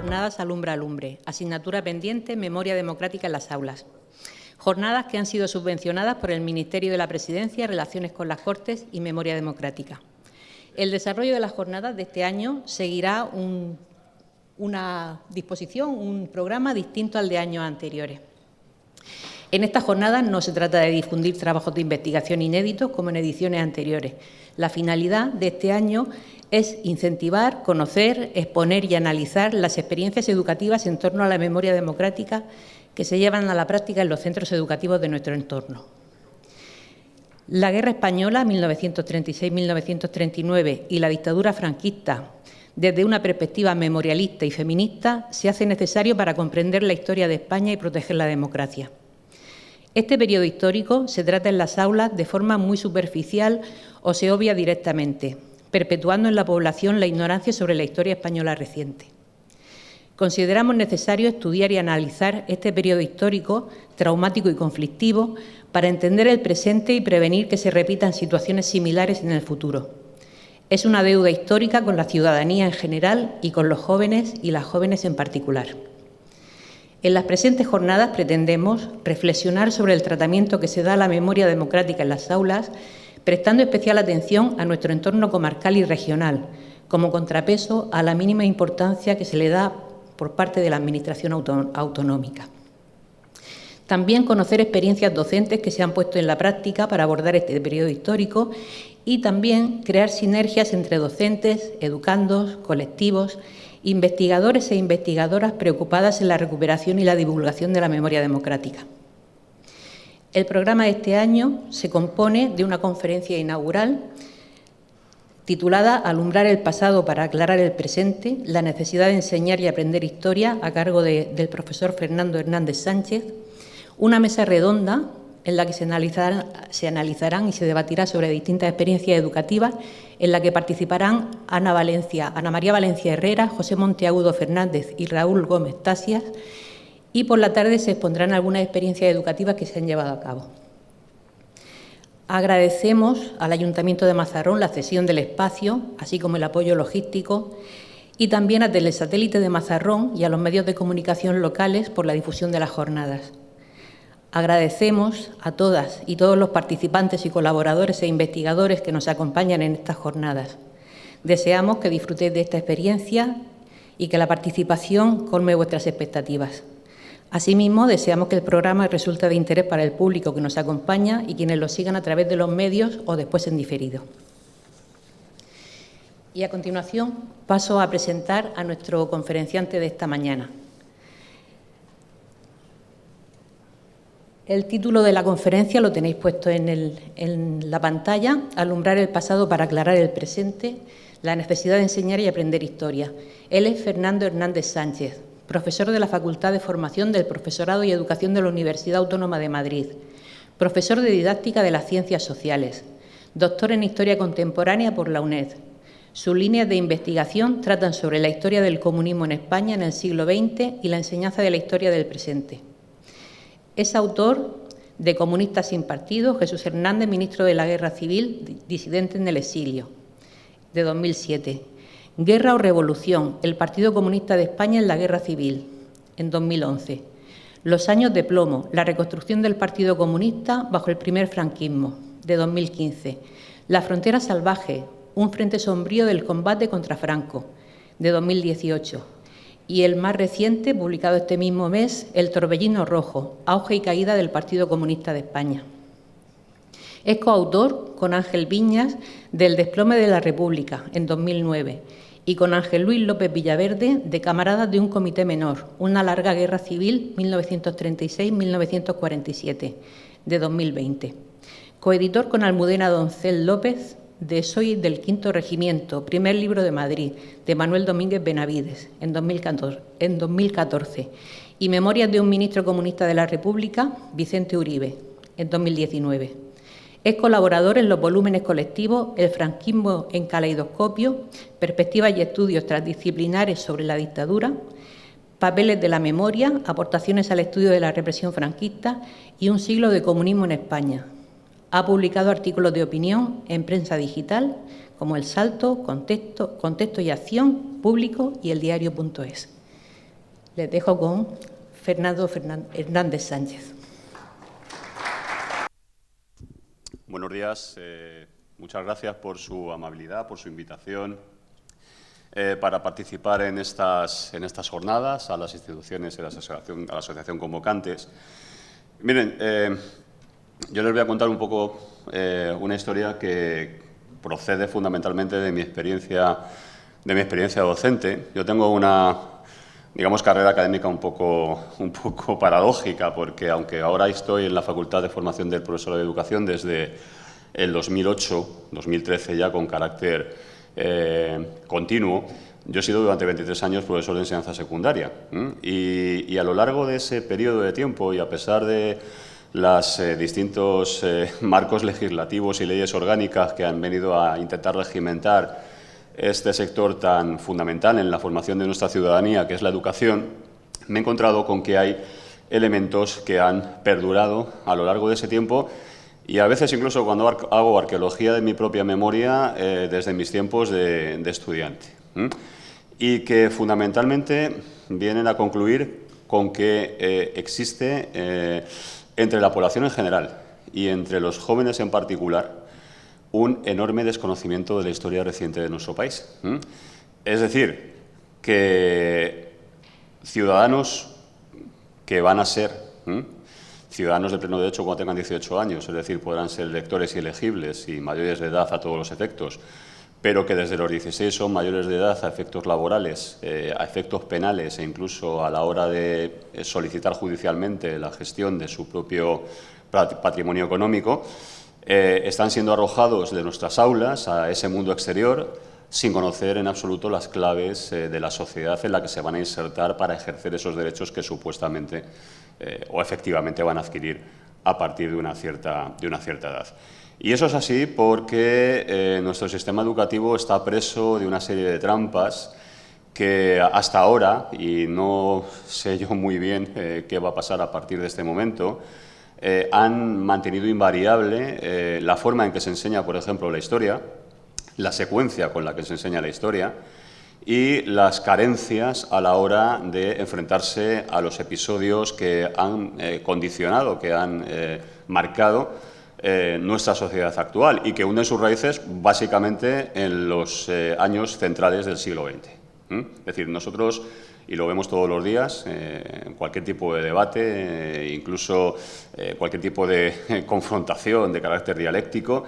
jornadas Alumbra Alumbre, asignatura pendiente Memoria Democrática en las aulas. Jornadas que han sido subvencionadas por el Ministerio de la Presidencia, Relaciones con las Cortes y Memoria Democrática. El desarrollo de las jornadas de este año seguirá una disposición, un programa distinto al de años anteriores. En estas jornadas no se trata de difundir trabajos de investigación inéditos como en ediciones anteriores. La finalidad de este año es incentivar, conocer, exponer y analizar las experiencias educativas en torno a la memoria democrática que se llevan a la práctica en los centros educativos de nuestro entorno. La Guerra Española, 1936-1939, y la dictadura franquista, desde una perspectiva memorialista y feminista, se hace necesario para comprender la historia de España y proteger la democracia. Este periodo histórico se trata en las aulas de forma muy superficial o se obvia directamente, perpetuando en la población la ignorancia sobre la historia española reciente. Consideramos necesario estudiar y analizar este periodo histórico, traumático y conflictivo, para entender el presente y prevenir que se repitan situaciones similares en el futuro. Es una deuda histórica con la ciudadanía en general y con los jóvenes y las jóvenes en particular. En las presentes jornadas pretendemos reflexionar sobre el tratamiento que se da a la memoria democrática en las aulas, prestando especial atención a nuestro entorno comarcal y regional, como contrapeso a la mínima importancia que se le da por parte de la Administración autonómica. También conocer experiencias docentes que se han puesto en la práctica para abordar este periodo histórico y también crear sinergias entre docentes, educandos, colectivos, investigadores e investigadoras preocupadas en la recuperación y la divulgación de la memoria democrática. El programa de este año se compone de una conferencia inaugural titulada Alumbrar el pasado para aclarar el presente, la necesidad de enseñar y aprender historia, a cargo del profesor Fernando Hernández Sánchez, una mesa redonda en la que se analizarán y se debatirá sobre distintas experiencias educativas, en la que participarán Ana María Valencia Herrera, José Monteagudo Fernández y Raúl Gómez Tasias, y por la tarde se expondrán algunas experiencias educativas que se han llevado a cabo. Agradecemos al Ayuntamiento de Mazarrón la cesión del espacio, así como el apoyo logístico, y también a Telesatélite de Mazarrón y a los medios de comunicación locales por la difusión de las jornadas. Agradecemos a todas y todos los participantes y colaboradores e investigadores que nos acompañan en estas jornadas. Deseamos que disfrutéis de esta experiencia y que la participación colme vuestras expectativas. Asimismo, deseamos que el programa resulte de interés para el público que nos acompaña y quienes lo sigan a través de los medios o después en diferido. Y a continuación paso a presentar a nuestro conferenciante de esta mañana. El título de la conferencia lo tenéis puesto en la pantalla, Alumbrar el pasado para aclarar el presente, la necesidad de enseñar y aprender historia. Él es Fernando Hernández Sánchez, profesor de la Facultad de Formación del Profesorado y Educación de la Universidad Autónoma de Madrid, profesor de Didáctica de las Ciencias Sociales, doctor en Historia Contemporánea por la UNED. Sus líneas de investigación tratan sobre la historia del comunismo en España en el siglo XX y la enseñanza de la historia del presente. Es autor de Comunistas sin partido, Jesús Hernández, ministro de la Guerra Civil, disidente en el exilio, de 2007. Guerra o Revolución, el Partido Comunista de España en la Guerra Civil, en 2011. Los años de plomo, la reconstrucción del Partido Comunista bajo el primer franquismo, de 2015. La frontera salvaje, un frente sombrío del combate contra Franco, de 2018. Y el más reciente, publicado este mismo mes, El torbellino rojo, auge y caída del Partido Comunista de España. Es coautor con Ángel Viñas del Desplome de la República, en 2009, y con Ángel Luis López Villaverde de Camaradas de un Comité Menor, una larga guerra civil, 1936-1947, de 2020. Coeditor con Almudena Doncel López de Soy del Quinto Regimiento, primer libro de Madrid, de Manuel Domínguez Benavides, en 2014, y Memorias de un ministro comunista de la República, Vicente Uribe, en 2019. Es colaborador en los volúmenes colectivos El franquismo en caleidoscopio, Perspectivas y estudios transdisciplinares sobre la dictadura, Papeles de la memoria, Aportaciones al estudio de la represión franquista y Un siglo de comunismo en España. Ha publicado artículos de opinión en prensa digital como El Salto, Contexto y Acción, Público y eldiario.es. Les dejo con Fernando Hernández Sánchez. Buenos días. Muchas gracias por su amabilidad, por su invitación para participar en estas jornadas a las instituciones y a la asociación convocantes. Miren, yo les voy a contar un poco una historia que procede fundamentalmente de mi experiencia docente. Yo tengo una, digamos, carrera académica un poco paradójica, porque aunque ahora estoy en la Facultad de Formación del Profesorado de Educación desde el 2008, 2013 ya con carácter continuo, yo he sido durante 23 años profesor de enseñanza secundaria. Y a lo largo de ese periodo de tiempo, y a pesar de los distintos marcos legislativos y leyes orgánicas que han venido a intentar regimentar este sector tan fundamental en la formación de nuestra ciudadanía, que es la educación, me he encontrado con que hay elementos que han perdurado a lo largo de ese tiempo y a veces incluso cuando hago arqueología de mi propia memoria desde mis tiempos de estudiante. Y que fundamentalmente vienen a concluir con que existe entre la población en general y entre los jóvenes en particular un enorme desconocimiento de la historia reciente de nuestro país. Es decir, que ciudadanos que van a ser ciudadanos de pleno derecho cuando tengan 18 años, es decir, podrán ser electores y elegibles y mayores de edad a todos los efectos, pero que desde los 16 son mayores de edad a efectos laborales, a efectos penales e incluso a la hora de solicitar judicialmente la gestión de su propio patrimonio económico, están siendo arrojados de nuestras aulas a ese mundo exterior sin conocer en absoluto las claves de la sociedad en la que se van a insertar para ejercer esos derechos que supuestamente o efectivamente van a adquirir a partir de una cierta edad. Y eso es así porque nuestro sistema educativo está preso de una serie de trampas que hasta ahora, y no sé yo muy bien qué va a pasar a partir de este momento, han mantenido invariable la forma en que se enseña, por ejemplo, la historia, la secuencia con la que se enseña la historia y las carencias a la hora de enfrentarse a los episodios que han condicionado, que han marcado nuestra sociedad actual y que hunden sus raíces básicamente en los años centrales del siglo XX. Es decir, nosotros, y lo vemos todos los días, en cualquier tipo de debate, incluso cualquier tipo de confrontación de carácter dialéctico,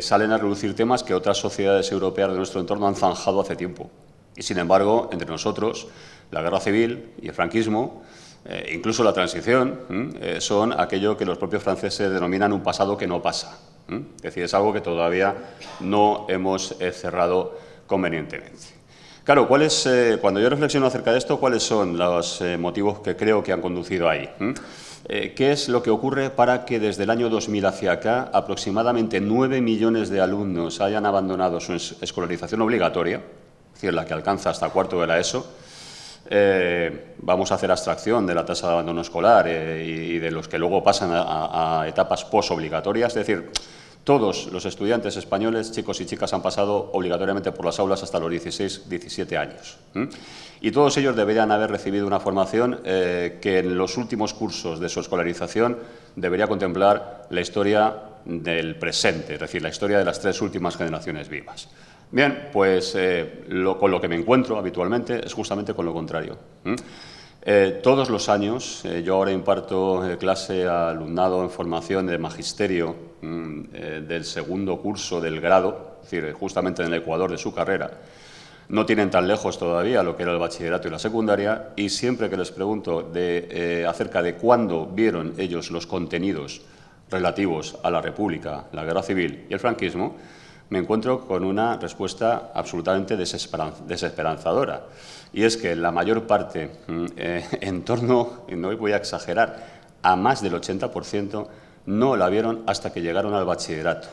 salen a relucir temas que otras sociedades europeas de nuestro entorno han zanjado hace tiempo. Y, sin embargo, entre nosotros, la guerra civil y el franquismo, incluso la transición, son aquello que los propios franceses denominan un pasado que no pasa. Es decir, es algo que todavía no hemos cerrado convenientemente. Claro, cuando yo reflexiono acerca de esto, ¿cuáles son los motivos que creo que han conducido ahí? ¿Qué es lo que ocurre para que desde el año 2000 hacia acá aproximadamente 9 millones de alumnos hayan abandonado su escolarización obligatoria, es decir, la que alcanza hasta cuarto de la ESO? Vamos a hacer abstracción de la tasa de abandono escolar y de los que luego pasan a etapas posobligatorias, es decir, todos los estudiantes españoles, chicos y chicas, han pasado obligatoriamente por las aulas hasta los 16, 17 años. Y todos ellos deberían haber recibido una formación que en los últimos cursos de su escolarización debería contemplar la historia del presente, es decir, la historia de las 3 últimas generaciones vivas. Bien, pues con lo que me encuentro habitualmente es justamente con lo contrario. Todos los años, yo ahora imparto clase a alumnado en formación de magisterio del segundo curso del grado, es decir, justamente en el ecuador de su carrera. No tienen tan lejos todavía lo que era el bachillerato y la secundaria, y siempre que les pregunto acerca de cuándo vieron ellos los contenidos relativos a la República, la Guerra Civil y el franquismo, me encuentro con una respuesta absolutamente desesperanzadora. Y es que la mayor parte, en torno, no voy a exagerar, a más del 80%, no la vieron hasta que llegaron al bachillerato.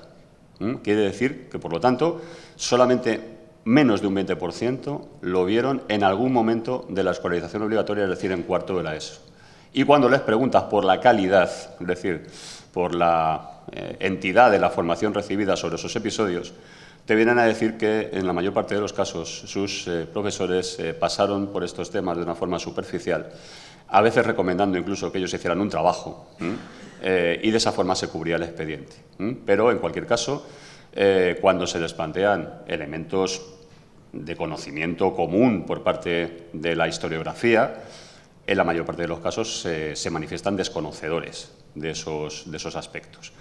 Quiere decir que, por lo tanto, solamente menos de un 20% lo vieron en algún momento de la escolarización obligatoria, es decir, en cuarto de la ESO. Y cuando les preguntas por la calidad, es decir, por la entidad de la formación recibida sobre esos episodios, te vienen a decir que en la mayor parte de los casos sus profesores pasaron por estos temas de una forma superficial, a veces recomendando incluso que ellos hicieran un trabajo y de esa forma se cubría el expediente. Pero, en cualquier caso, cuando se les plantean elementos de conocimiento común por parte de la historiografía, en la mayor parte de los casos se manifiestan desconocedores de esos aspectos.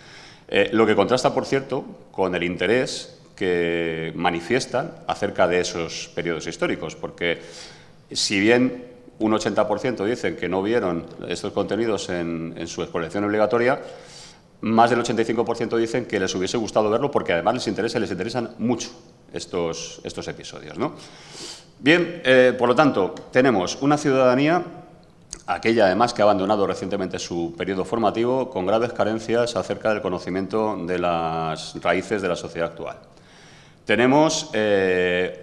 Lo que contrasta, por cierto, con el interés que manifiestan acerca de esos periodos históricos, porque si bien un 80% dicen que no vieron estos contenidos en su escolaridad obligatoria, más del 85% dicen que les hubiese gustado verlo porque además les interesan mucho estos episodios, ¿no? Bien, por lo tanto, tenemos una ciudadanía, aquella además que ha abandonado recientemente su periodo formativo, con graves carencias acerca del conocimiento de las raíces de la sociedad actual. Tenemos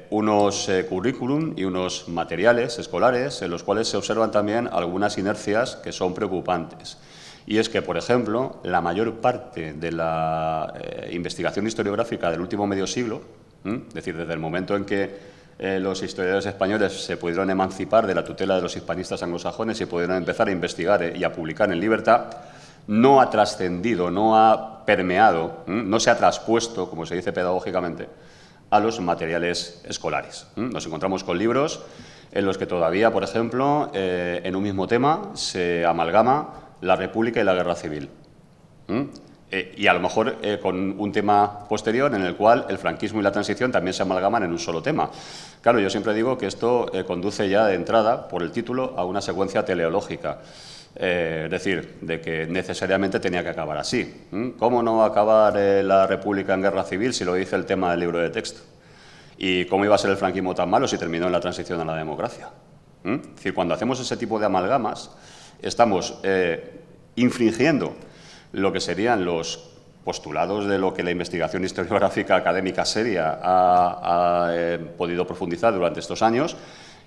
unos currículum y unos materiales escolares en los cuales se observan también algunas inercias que son preocupantes. Y es que, por ejemplo, la mayor parte de la investigación historiográfica del último medio siglo, es decir, desde el momento en que los historiadores españoles se pudieron emancipar de la tutela de los hispanistas anglosajones y pudieron empezar a investigar y a publicar en libertad, no ha trascendido, no ha permeado, no se ha traspuesto, como se dice pedagógicamente, a los materiales escolares. Nos encontramos con libros en los que todavía, por ejemplo, en un mismo tema se amalgama la República y la Guerra Civil. Y a lo mejor con un tema posterior en el cual el franquismo y la transición también se amalgaman en un solo tema. Claro, yo siempre digo que esto conduce ya de entrada, por el título, a una secuencia teleológica. Es decir, de que necesariamente tenía que acabar así. ¿Cómo no va a acabar la República en guerra civil si lo dice el tema del libro de texto? ¿Y cómo iba a ser el franquismo tan malo si terminó en la transición a la democracia? Es decir, cuando hacemos ese tipo de amalgamas, estamos infringiendo lo que serían los postulados de lo que la investigación historiográfica académica seria ha podido profundizar durante estos años,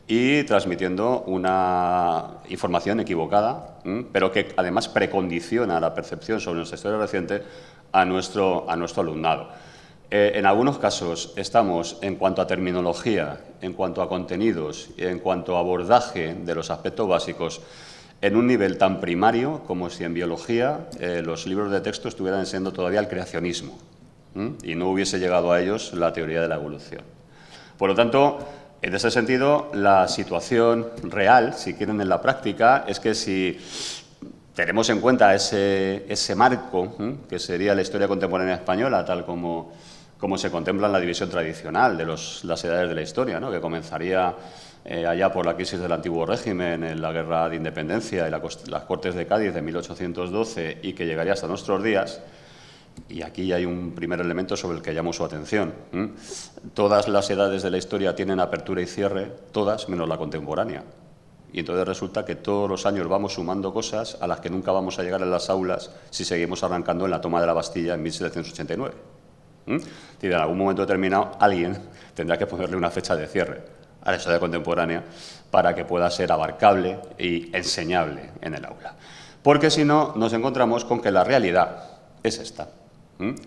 y transmitiendo una información equivocada, pero que además precondiciona la percepción sobre nuestra historia reciente a nuestro alumnado. En algunos casos estamos, en cuanto a terminología, en cuanto a contenidos, en cuanto a abordaje de los aspectos básicos, en un nivel tan primario como si en biología los libros de texto estuvieran enseñando todavía el creacionismo y no hubiese llegado a ellos la teoría de la evolución. Por lo tanto, en ese sentido, la situación real, si quieren, en la práctica, es que si tenemos en cuenta ese marco, que sería la historia contemporánea española, tal como se contempla en la división tradicional de las edades de la historia, ¿no?, que comenzaría allá por la crisis del antiguo régimen, en la Guerra de Independencia y las Cortes de Cádiz de 1812, y que llegaría hasta nuestros días. Y aquí hay un primer elemento sobre el que llamo su atención. Todas las edades de la historia tienen apertura y cierre, todas menos la contemporánea. Y entonces resulta que todos los años vamos sumando cosas a las que nunca vamos a llegar en las aulas si seguimos arrancando en la toma de la Bastilla en 1789. Y en algún momento determinado alguien tendrá que ponerle una fecha de cierre a la historia contemporánea para que pueda ser abarcable y enseñable en el aula. Porque si no, nos encontramos con que la realidad es esta.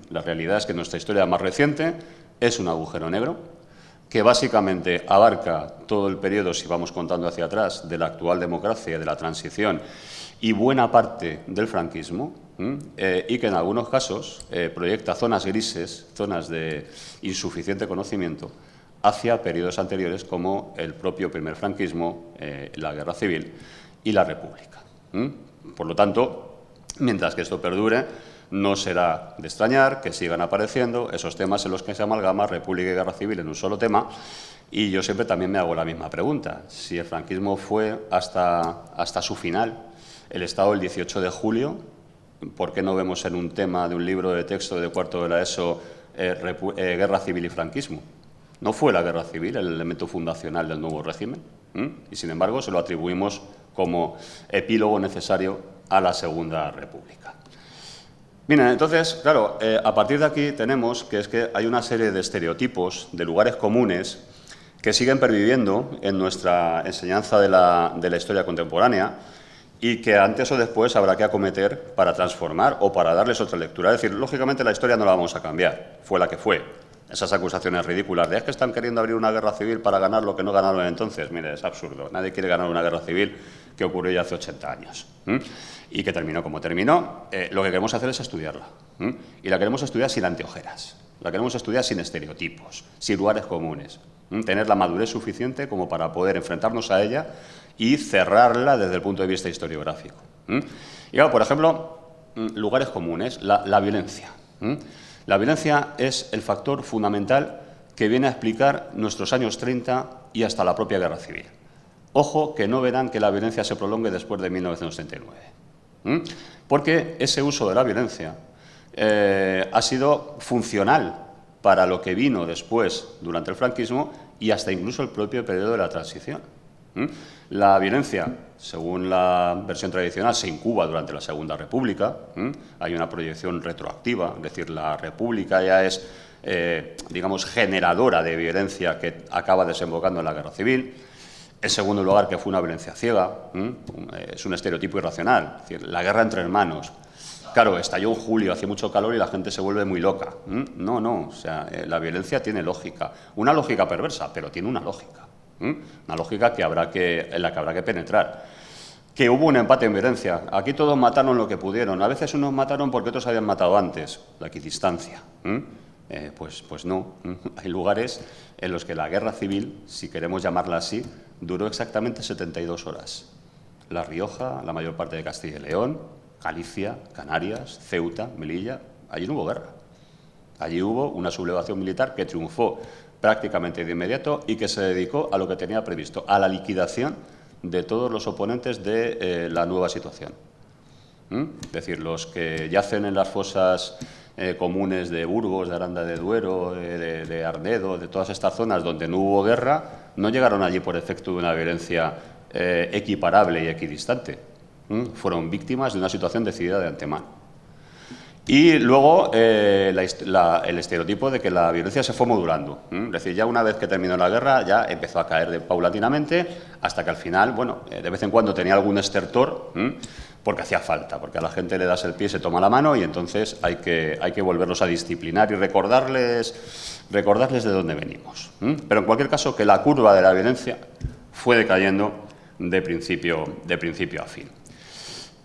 La realidad es que nuestra historia más reciente es un agujero negro que básicamente abarca todo el periodo, si vamos contando hacia atrás, de la actual democracia, de la transición y buena parte del franquismo, y que en algunos casos proyecta zonas grises, zonas de insuficiente conocimiento, hacia periodos anteriores como el propio primer franquismo, la Guerra Civil y la República. Por lo tanto, mientras que esto perdure, no será de extrañar que sigan apareciendo esos temas en los que se amalgama República y Guerra Civil en un solo tema, y yo siempre también me hago la misma pregunta. Si el franquismo fue hasta su final el Estado el 18 de julio, ¿por qué no vemos en un tema de un libro de texto de cuarto de la ESO Guerra Civil y franquismo? ¿No fue la Guerra Civil el elemento fundacional del nuevo régimen? Y, sin embargo, se lo atribuimos como epílogo necesario a la Segunda República. Miren, entonces, claro, a partir de aquí tenemos que es que hay una serie de estereotipos, de lugares comunes, que siguen perviviendo en nuestra enseñanza de la historia contemporánea y que antes o después habrá que acometer para transformar o para darles otra lectura. Es decir, lógicamente la historia no la vamos a cambiar, fue la que fue. esas acusaciones ridículas de es que están queriendo abrir una guerra civil para ganar lo que no ganaron entonces. Mire, es absurdo. Nadie quiere ganar una guerra civil que ocurrió ya hace 80 años y que terminó como terminó. Lo que queremos hacer es estudiarla y la queremos estudiar sin anteojeras, la queremos estudiar sin estereotipos, sin lugares comunes, tener la madurez suficiente como para poder enfrentarnos a ella y cerrarla desde el punto de vista historiográfico. Y claro, por ejemplo, lugares comunes, la violencia. La violencia es el factor fundamental que viene a explicar nuestros años 30 y hasta la propia guerra civil. Ojo, que no verán que la violencia se prolongue después de 1939. Porque ese uso de la violencia ha sido funcional para lo que vino después, durante el franquismo, y hasta incluso el propio periodo de la transición. La violencia, según la versión tradicional, se incuba durante la Segunda República. Hay una proyección retroactiva, es decir, la República ya es, digamos, generadora de violencia que acaba desembocando en la guerra civil. En segundo lugar, que fue una violencia ciega, es un estereotipo irracional, es decir, la guerra entre hermanos. Claro, estalló en julio, hacía mucho calor y la gente se vuelve muy loca. No, o sea, la violencia tiene lógica, una lógica perversa, pero tiene una lógica. Una lógica en la que habrá que penetrar. Que hubo un empate en violencia. Aquí todos mataron lo que pudieron. A veces unos mataron porque otros habían matado antes. La equidistancia. Pues no. Hay lugares en los que la guerra civil, si queremos llamarla así, duró exactamente 72 horas. La Rioja, la mayor parte de Castilla y León, Galicia, Canarias, Ceuta, Melilla. Allí no hubo guerra. Allí hubo una sublevación militar que triunfó prácticamente de inmediato y que se dedicó a lo que tenía previsto, a la liquidación de todos los oponentes de la nueva situación. Es decir, los que yacen en las fosas comunes de Burgos, de Aranda de Duero, de Arnedo, de todas estas zonas donde no hubo guerra, no llegaron allí por efecto de una violencia equiparable y equidistante. Fueron víctimas de una situación decidida de antemano. Y luego el estereotipo de que la violencia se fue modulando. Es decir, ya una vez que terminó la guerra ya empezó a caer paulatinamente hasta que al final, bueno, de vez en cuando tenía algún estertor porque hacía falta, porque a la gente le das el pie y se toma la mano y entonces hay que volverlos a disciplinar y recordarles de dónde venimos. Pero en cualquier caso que la curva de la violencia fue decayendo de principio a fin.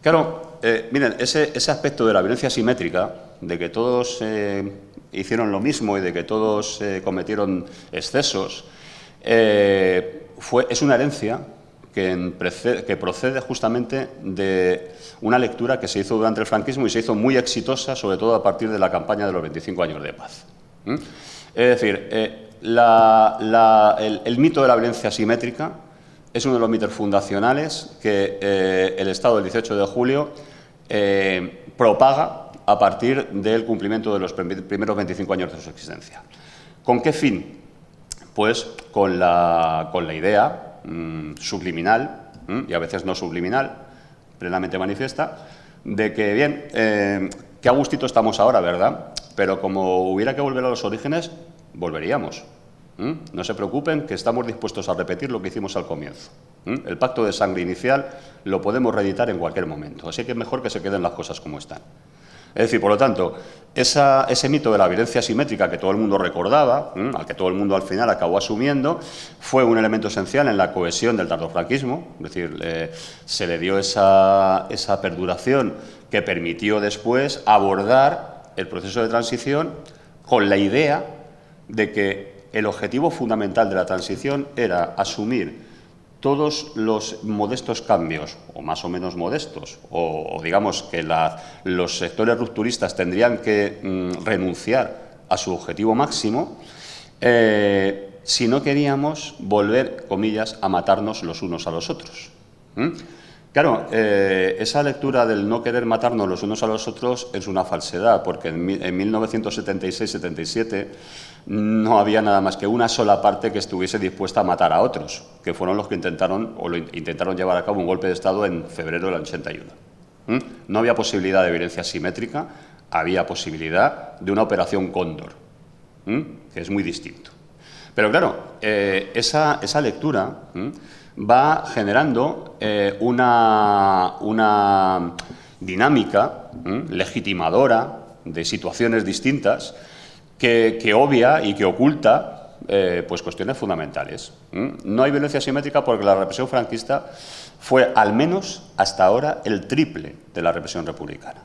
Claro, miren, ese aspecto de la violencia asimétrica, de que todos hicieron lo mismo y de que todos cometieron excesos, es una herencia que procede justamente de una lectura que se hizo durante el franquismo y se hizo muy exitosa, sobre todo a partir de la campaña de los 25 años de paz. Es decir, el mito de la violencia asimétrica es uno de los mitos fundacionales que el Estado del 18 de julio propaga a partir del cumplimiento de los primeros 25 años de su existencia. ¿Con qué fin? Pues con la idea subliminal, y a veces no subliminal, plenamente manifiesta, de que, bien, qué a gustito estamos ahora, ¿verdad? Pero como hubiera que volver a los orígenes, volveríamos. No se preocupen, que estamos dispuestos a repetir lo que hicimos al comienzo. El pacto de sangre inicial lo podemos reeditar en cualquier momento, así que es mejor que se queden las cosas como están. Es decir, por lo tanto, ese mito de la violencia asimétrica que todo el mundo recordaba, al que todo el mundo al final acabó asumiendo, fue un elemento esencial en la cohesión del tardofranquismo, es decir, se le dio esa perduración que permitió después abordar el proceso de transición con la idea de que el objetivo fundamental de la transición era asumir todos los modestos cambios, o más o menos modestos, o digamos que los sectores rupturistas tendrían que renunciar a su objetivo máximo, si no queríamos volver, comillas, a matarnos los unos a los otros. Claro, esa lectura del no querer matarnos los unos a los otros es una falsedad, porque en 1976-77 no había nada más que una sola parte que estuviese dispuesta a matar a otros, que fueron los que intentaron llevar a cabo un golpe de Estado en febrero del 81. No había posibilidad de violencia simétrica, había posibilidad de una operación Cóndor, que es muy distinto. Pero claro, esa lectura va generando una dinámica legitimadora de situaciones distintas que obvia y que oculta pues cuestiones fundamentales. No hay violencia asimétrica porque la represión franquista fue, al menos hasta ahora, el triple de la represión republicana.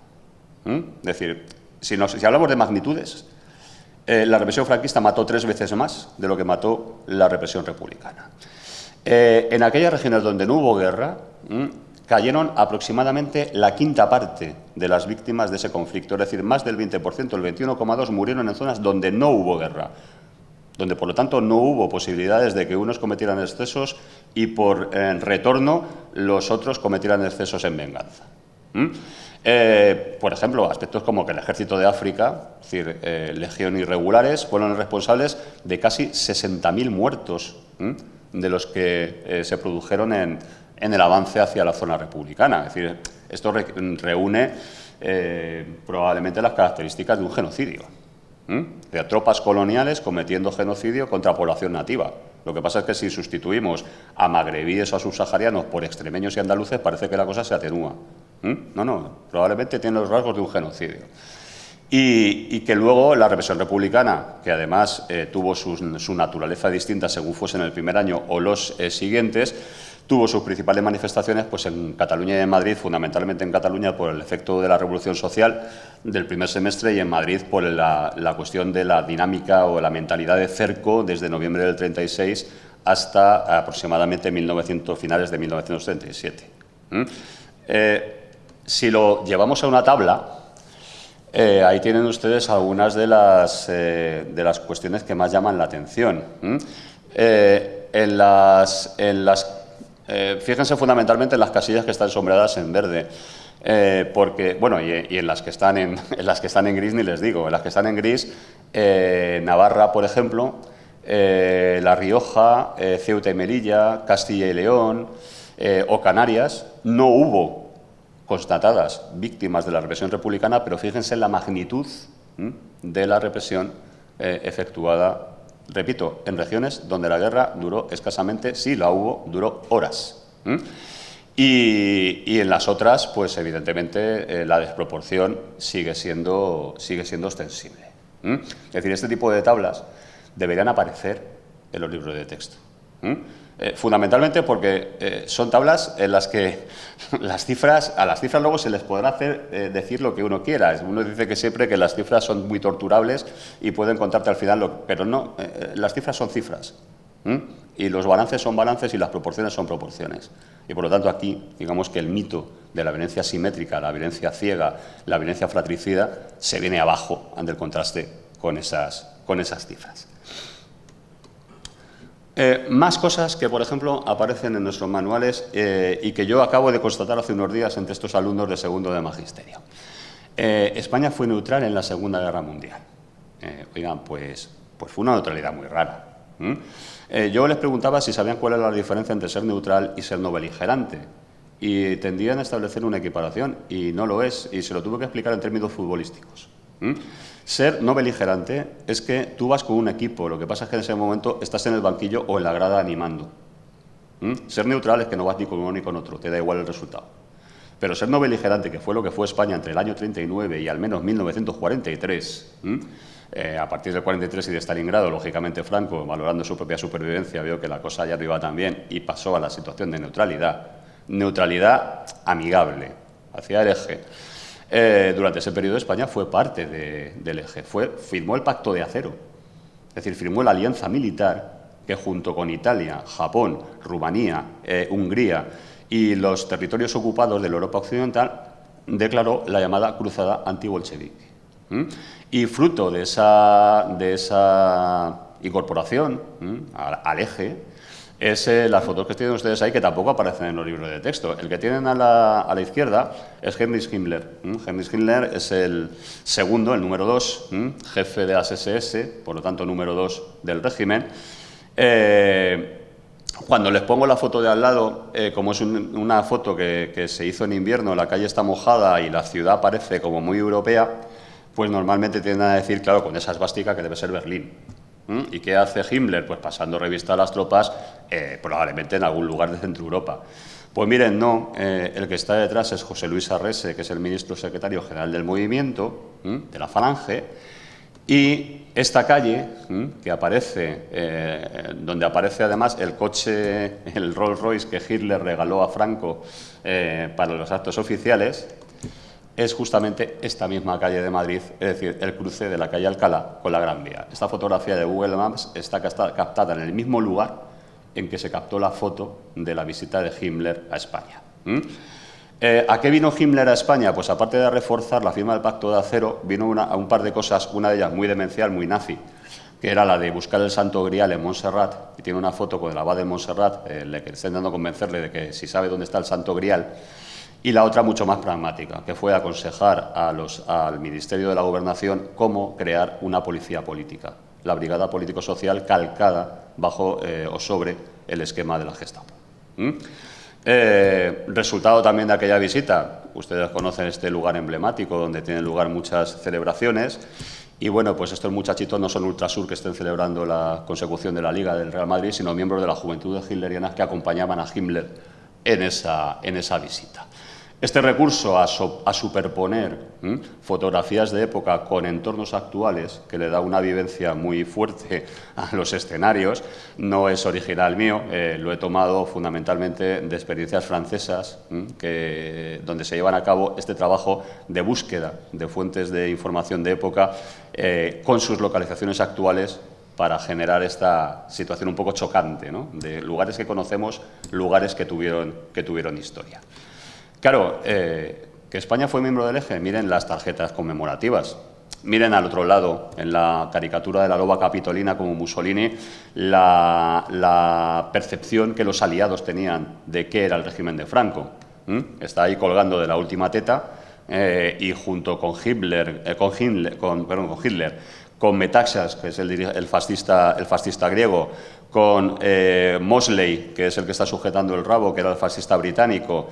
Es decir, si hablamos de magnitudes, la represión franquista mató 3 veces más de lo que mató la represión republicana. En aquellas regiones donde no hubo guerra, cayeron aproximadamente la quinta parte de las víctimas de ese conflicto, es decir, más del 20%, el 21,2%, murieron en zonas donde no hubo guerra, donde, por lo tanto, no hubo posibilidades de que unos cometieran excesos y, por retorno, los otros cometieran excesos en venganza. Por ejemplo, aspectos como que el ejército de África, es decir, legión irregulares, fueron responsables de casi 60.000 muertos de los que se produjeron en el avance hacia la zona republicana. Es decir, esto reúne probablemente las características de un genocidio. De tropas coloniales cometiendo genocidio contra población nativa. Lo que pasa es que si sustituimos a magrebíes o a subsaharianos por extremeños y andaluces, parece que la cosa se atenúa. No, probablemente tiene los rasgos de un genocidio. Y que luego la represión republicana, que además tuvo su naturaleza distinta según fuese en el primer año o los siguientes, tuvo sus principales manifestaciones pues, en Cataluña y en Madrid, fundamentalmente en Cataluña por el efecto de la revolución social del primer semestre y en Madrid por la cuestión de la dinámica o la mentalidad de cerco desde noviembre del 36 hasta aproximadamente finales de 1937. Si lo llevamos a una tabla, ahí tienen ustedes algunas de las cuestiones que más llaman la atención. Fíjense fundamentalmente en las casillas que están sombreadas en verde, porque, bueno, y en las que están en gris ni les digo. En las que están en gris, Navarra, por ejemplo, La Rioja, Ceuta y Melilla, Castilla y León o Canarias, no hubo constatadas víctimas de la represión republicana, pero fíjense en la magnitud de la represión efectuada. Repito, en regiones donde la guerra duró escasamente, sí la hubo, duró horas. Y en las otras, pues evidentemente la desproporción sigue siendo ostensible. Es decir, este tipo de tablas deberían aparecer en los libros de texto. Fundamentalmente porque son tablas en las que a las cifras luego se les podrá hacer decir lo que uno quiera. Uno dice que siempre que las cifras son muy torturables y pueden contarte al final, pero no, las cifras son cifras. Y los balances son balances y las proporciones son proporciones. Y por lo tanto aquí, digamos que el mito de la violencia simétrica, la violencia ciega, la violencia fratricida, se viene abajo ante el contraste con esas cifras. Más cosas que, por ejemplo, aparecen en nuestros manuales y que yo acabo de constatar hace unos días entre estos alumnos de segundo de magisterio. España fue neutral en la Segunda Guerra Mundial. Oigan, pues fue una neutralidad muy rara. Yo les preguntaba si sabían cuál era la diferencia entre ser neutral y ser no beligerante. Y tendían a establecer una equiparación, y no lo es, y se lo tuve que explicar en términos futbolísticos. Ser no beligerante es que tú vas con un equipo, lo que pasa es que en ese momento estás en el banquillo o en la grada animando. Ser neutral es que no vas ni con uno ni con otro, te da igual el resultado. Pero ser no beligerante, que fue lo que fue España entre el año 39 y al menos 1943, a partir del 43 y de Stalingrado, lógicamente Franco, valorando su propia supervivencia, vio que la cosa ya no iba tan bien y pasó a la situación de neutralidad. Neutralidad amigable, hacia el eje. Durante ese periodo España fue parte del eje, firmó el Pacto de Acero, es decir, firmó la alianza militar que junto con Italia, Japón, Rumanía, Hungría y los territorios ocupados de la Europa Occidental declaró la llamada Cruzada Antibolchevique. Y fruto de esa incorporación al eje, es las fotos que tienen ustedes ahí, que tampoco aparecen en los libros de texto. El que tienen a la izquierda es Heinrich Himmler. Heinrich Himmler es el segundo, el número 2, jefe de las SS, por lo tanto número 2 del régimen. Cuando les pongo la foto de al lado, como es una foto que se hizo en invierno, la calle está mojada y la ciudad parece como muy europea, pues normalmente tienden a decir, claro, con esa esvástica que debe ser Berlín. ¿Y qué hace Himmler? Pues pasando revista a las tropas, probablemente en algún lugar de Centro Europa. Pues miren, no, el que está detrás es José Luis Arrese, que es el ministro secretario general del movimiento, de la Falange, Y esta calle, que aparece, donde aparece además el coche, el Rolls Royce que Hitler regaló a Franco para los actos oficiales, es justamente esta misma calle de Madrid, es decir, el cruce de la calle Alcalá con la Gran Vía. Esta fotografía de Google Maps está captada en el mismo lugar en que se captó la foto de la visita de Himmler a España. ¿A qué vino Himmler a España? Pues aparte de reforzar la firma del Pacto de Acero, vino a un par de cosas, una de ellas muy demencial, muy nazi, que era la de buscar el Santo Grial en Montserrat, y tiene una foto con el abad de Montserrat, que está intentando convencerle de que si sabe dónde está el Santo Grial, y la otra mucho más pragmática, que fue aconsejar al Ministerio de la Gobernación cómo crear una policía política, la Brigada Político-Social calcada bajo o sobre el esquema de la Gestapo. Resultado también de aquella visita, ustedes conocen este lugar emblemático donde tienen lugar muchas celebraciones y bueno, pues estos muchachitos no son Ultrasur que estén celebrando la consecución de la Liga del Real Madrid, sino miembros de la juventud hitlerianas que acompañaban a Himmler en esa visita. Este recurso a superponer fotografías de época con entornos actuales, que le da una vivencia muy fuerte a los escenarios, no es original mío, lo he tomado fundamentalmente de experiencias francesas, donde se llevan a cabo este trabajo de búsqueda de fuentes de información de época con sus localizaciones actuales para generar esta situación un poco chocante, ¿no? De lugares que conocemos, lugares que tuvieron historia. Claro, que España fue miembro del Eje, miren las tarjetas conmemorativas. Miren al otro lado, en la caricatura de la loba capitolina como Mussolini, la percepción que los aliados tenían de qué era el régimen de Franco. Está ahí colgando de la última teta y junto con Hitler, con Metaxas, que es el fascista griego, con Mosley, que es el que está sujetando el rabo, que era el fascista británico,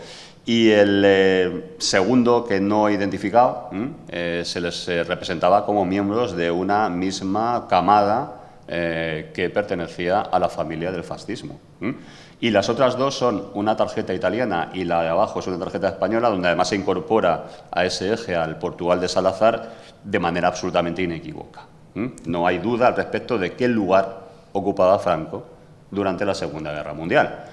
y el segundo, que no identificado, se les representaba como miembros de una misma camada que pertenecía a la familia del fascismo. Y las otras dos son una tarjeta italiana y la de abajo es una tarjeta española, donde además se incorpora a ese eje al Portugal de Salazar de manera absolutamente inequívoca. No hay duda al respecto de qué lugar ocupaba Franco durante la Segunda Guerra Mundial.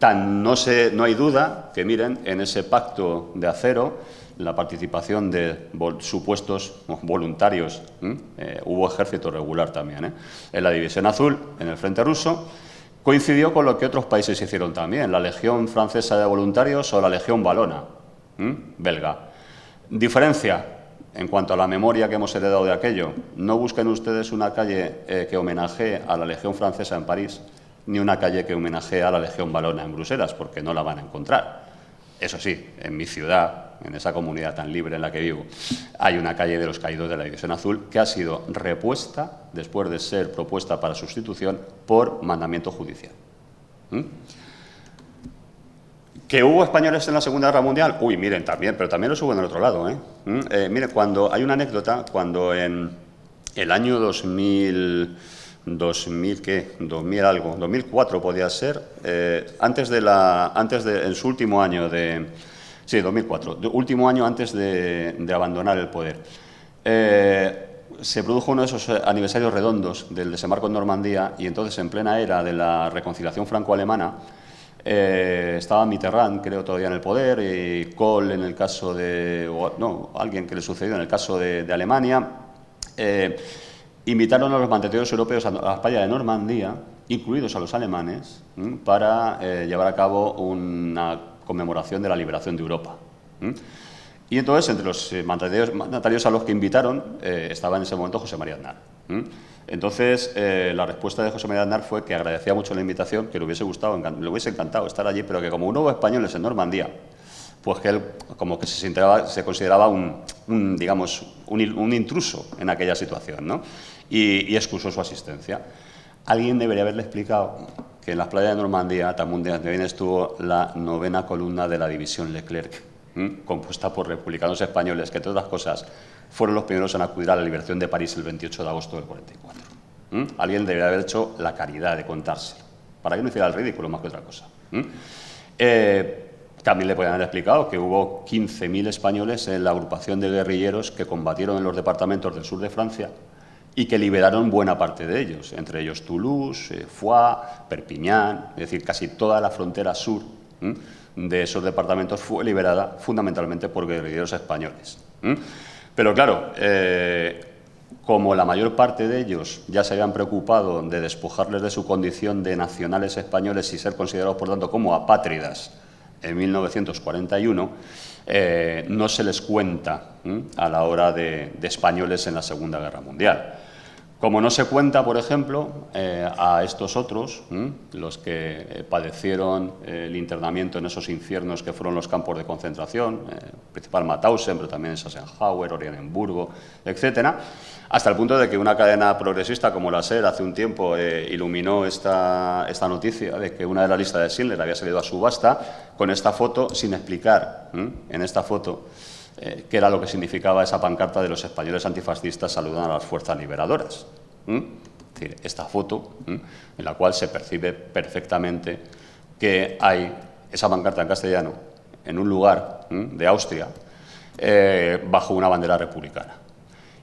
No hay duda que, miren, en ese pacto de acero, la participación de supuestos voluntarios, hubo ejército regular también, en la División Azul, en el frente ruso, coincidió con lo que otros países hicieron también, la Legión Francesa de Voluntarios o la Legión Valona, belga. Diferencia en cuanto a la memoria que hemos heredado de aquello. No busquen ustedes una calle que homenajee a la Legión Francesa en París, ni una calle que homenajee a la Legión Valona en Bruselas, porque no la van a encontrar. Eso sí, en mi ciudad, en esa comunidad tan libre en la que vivo, hay una calle de los caídos de la División Azul que ha sido repuesta, después de ser propuesta para sustitución, por mandamiento judicial. ¿Que hubo españoles en la Segunda Guerra Mundial? Uy, miren, también, pero también los hubo en el otro lado. Miren, cuando hay una anécdota, cuando en el año 2004 podía ser, en su último año de... Sí, 2004, último año antes de abandonar el poder. Se produjo uno de esos aniversarios redondos del desembarco en Normandía y entonces, en plena era de la reconciliación franco-alemana, estaba Mitterrand, creo, todavía en el poder, y Kohl en el caso de... No, alguien que le sucedió en el caso de Alemania. Invitaron a los mandatarios europeos a la playa de Normandía, incluidos a los alemanes, para llevar a cabo una conmemoración de la liberación de Europa. Y entonces, entre los mandatarios a los que invitaron, estaba en ese momento José María Aznar. Entonces, la respuesta de José María Aznar fue que agradecía mucho la invitación, que le hubiese encantado estar allí, pero que como no hubo españoles en Normandía, pues que él como que se consideraba un intruso en aquella situación, ¿no? Y excusó su asistencia. Alguien debería haberle explicado que en las playas de Normandía también estuvo la 9ª columna de la División Leclerc, compuesta por republicanos españoles que, entre otras cosas, fueron los primeros en acudir a la liberación de París el 28 de agosto del 44. Alguien debería haber hecho la caridad de contárselo, para que no hiciera el ridículo más que otra cosa. También le podrían haber explicado que hubo 15.000 españoles en la agrupación de guerrilleros que combatieron en los departamentos del sur de Francia y que liberaron buena parte de ellos, entre ellos Toulouse, Foix, Perpiñán, es decir, casi toda la frontera sur de esos departamentos fue liberada fundamentalmente por guerrilleros españoles. Pero claro, como la mayor parte de ellos ya se habían preocupado de despojarles de su condición de nacionales españoles y ser considerados, por tanto, como apátridas en 1941, no se les cuenta a la hora de españoles en la Segunda Guerra Mundial. Como no se cuenta, por ejemplo, a estos otros, los que padecieron el internamiento en esos infiernos que fueron los campos de concentración, principal Mauthausen, pero también Sachsenhauer, Oranienburgo, etcétera, hasta el punto de que una cadena progresista como la SER hace un tiempo iluminó esta noticia de que una de las listas de Schindler había salido a subasta con esta foto sin explicar en esta foto qué era lo que significaba esa pancarta de los españoles antifascistas saludando a las fuerzas liberadoras. Es decir, esta foto en la cual se percibe perfectamente que hay esa pancarta en castellano en un lugar de Austria bajo una bandera republicana.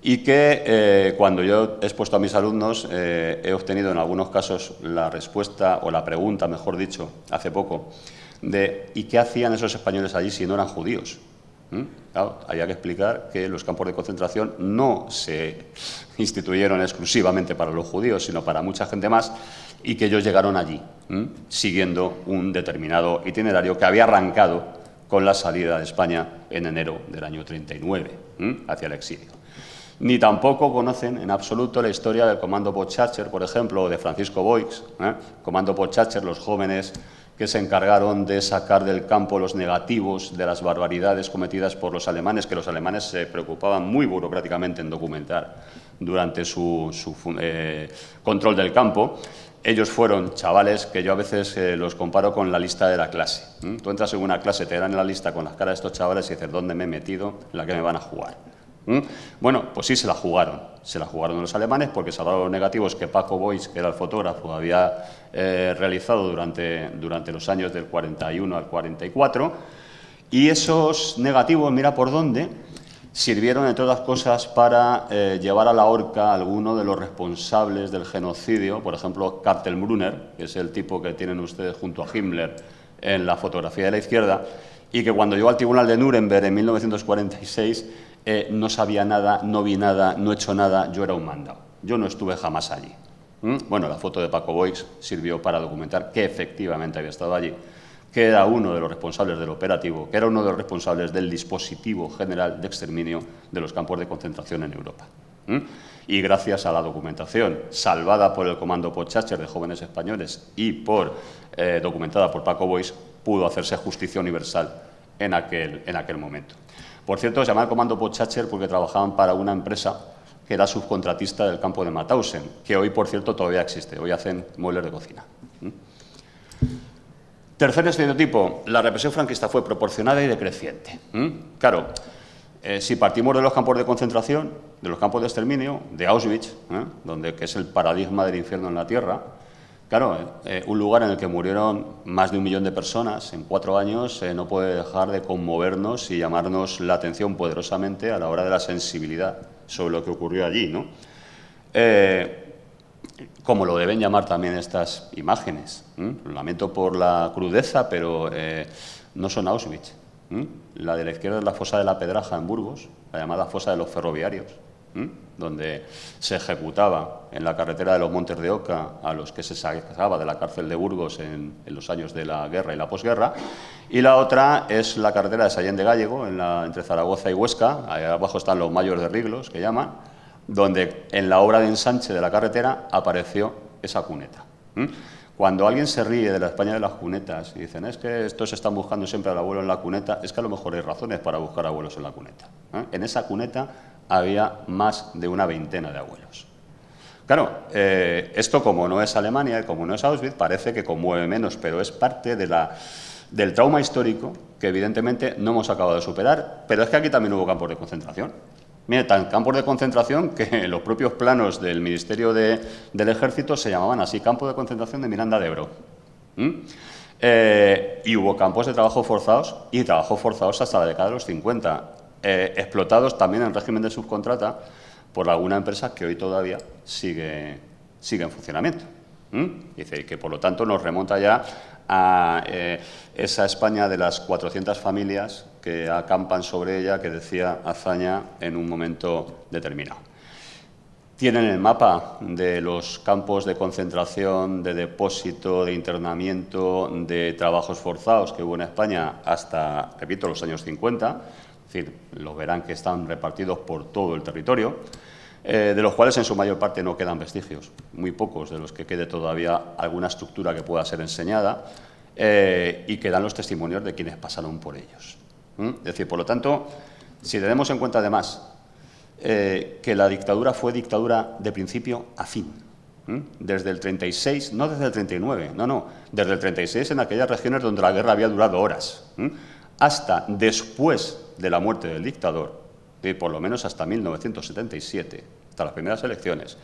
Y que cuando yo he expuesto a mis alumnos he obtenido en algunos casos la respuesta, o la pregunta, mejor dicho, hace poco, de ¿y qué hacían esos españoles allí si no eran judíos? Claro, había que explicar que los campos de concentración no se instituyeron exclusivamente para los judíos, sino para mucha gente más, y que ellos llegaron allí siguiendo un determinado itinerario que había arrancado con la salida de España en enero del año 39 hacia el exilio. Ni tampoco conocen en absoluto la historia del Comando Botschacher, por ejemplo, o de Francisco Boix, Comando Botschacher, los jóvenes que se encargaron de sacar del campo los negativos de las barbaridades cometidas por los alemanes, que los alemanes se preocupaban muy burocráticamente en documentar durante su control del campo. Ellos fueron chavales que yo a veces los comparo con la lista de la clase. Tú entras en una clase, te dan en la lista con las caras de estos chavales y dices, ¿dónde me he metido? ¿En la que me van a jugar? Bueno, pues sí se la jugaron los alemanes porque salvaron los negativos que Paco Boix, que era el fotógrafo, había realizado durante los años del 41 al 44, y esos negativos, mira por dónde, sirvieron, entre otras cosas, para llevar a la horca a alguno de los responsables del genocidio, por ejemplo, Kaltenbrunner, que es el tipo que tienen ustedes junto a Himmler en la fotografía de la izquierda, y que cuando llegó al Tribunal de Nuremberg en 1946 no sabía nada, no vi nada, no he hecho nada, yo era un mandado. Yo no estuve jamás allí. Bueno, la foto de Paco Boix sirvió para documentar que efectivamente había estado allí, que era uno de los responsables del operativo, que era uno de los responsables del dispositivo general de exterminio de los campos de concentración en Europa. Y gracias a la documentación salvada por el Comando Botschacher de jóvenes españoles y documentada por Paco Boix, pudo hacerse justicia universal en aquel momento. Por cierto, se llamaba el Comando Botschacher porque trabajaban para una empresa que era subcontratista del campo de Mauthausen, que hoy, por cierto, todavía existe. Hoy hacen muebles de cocina. Tercer estereotipo, la represión franquista fue proporcionada y decreciente. Claro, si partimos de los campos de concentración, de los campos de exterminio, de Auschwitz, que es el paradigma del infierno en la tierra, claro, un lugar en el que murieron más de 1 millón de personas en 4 años no puede dejar de conmovernos y llamarnos la atención poderosamente a la hora de la sensibilidad sobre lo que ocurrió allí, ¿no? Como lo deben llamar también estas imágenes. Lo lamento por la crudeza, pero no son Auschwitz. La de la izquierda es la fosa de la Pedraja en Burgos, la llamada fosa de los ferroviarios, donde se ejecutaba en la carretera de los Montes de Oca a los que se sacaba de la cárcel de Burgos en los años de la guerra y la posguerra. Y la otra es la carretera de Sallén de Gállego, entre Zaragoza y Huesca. Ahí abajo están los mayos de Riglos, que llaman, donde en la obra de ensanche de la carretera apareció esa cuneta. Cuando alguien se ríe de la España de las cunetas y dicen, es que estos están buscando siempre al abuelo en la cuneta, es que a lo mejor hay razones para buscar abuelos en la cuneta. En esa cuneta había más de una veintena de abuelos. Claro, esto como no es Alemania, como no es Auschwitz, parece que conmueve menos, pero es parte del trauma histórico que evidentemente no hemos acabado de superar, pero es que aquí también hubo campos de concentración. Mire, tan campos de concentración que los propios planos del Ministerio del Ejército se llamaban así, Campo de Concentración de Miranda de Ebro. Y hubo campos de trabajo forzados y trabajo forzados hasta la década de los 50, explotados también en régimen de subcontrata por alguna empresa que hoy todavía sigue en funcionamiento. Dice que, por lo tanto, nos remonta ya a esa España de las 400 familias que acampan sobre ella, que decía Azaña en un momento determinado. Tienen el mapa de los campos de concentración, de depósito, de internamiento, de trabajos forzados que hubo en España hasta, repito, los años 50. Es decir, lo verán que están repartidos por todo el territorio, de los cuales en su mayor parte no quedan vestigios, muy pocos de los que quede todavía alguna estructura que pueda ser enseñada, y quedan los testimonios de quienes pasaron por ellos. Es decir, por lo tanto, si tenemos en cuenta además que la dictadura fue dictadura de principio a fin, desde el 36, no desde el 39, no, desde el 36 en aquellas regiones donde la guerra había durado horas, hasta después de la muerte del dictador, por lo menos hasta 1977, hasta las primeras elecciones.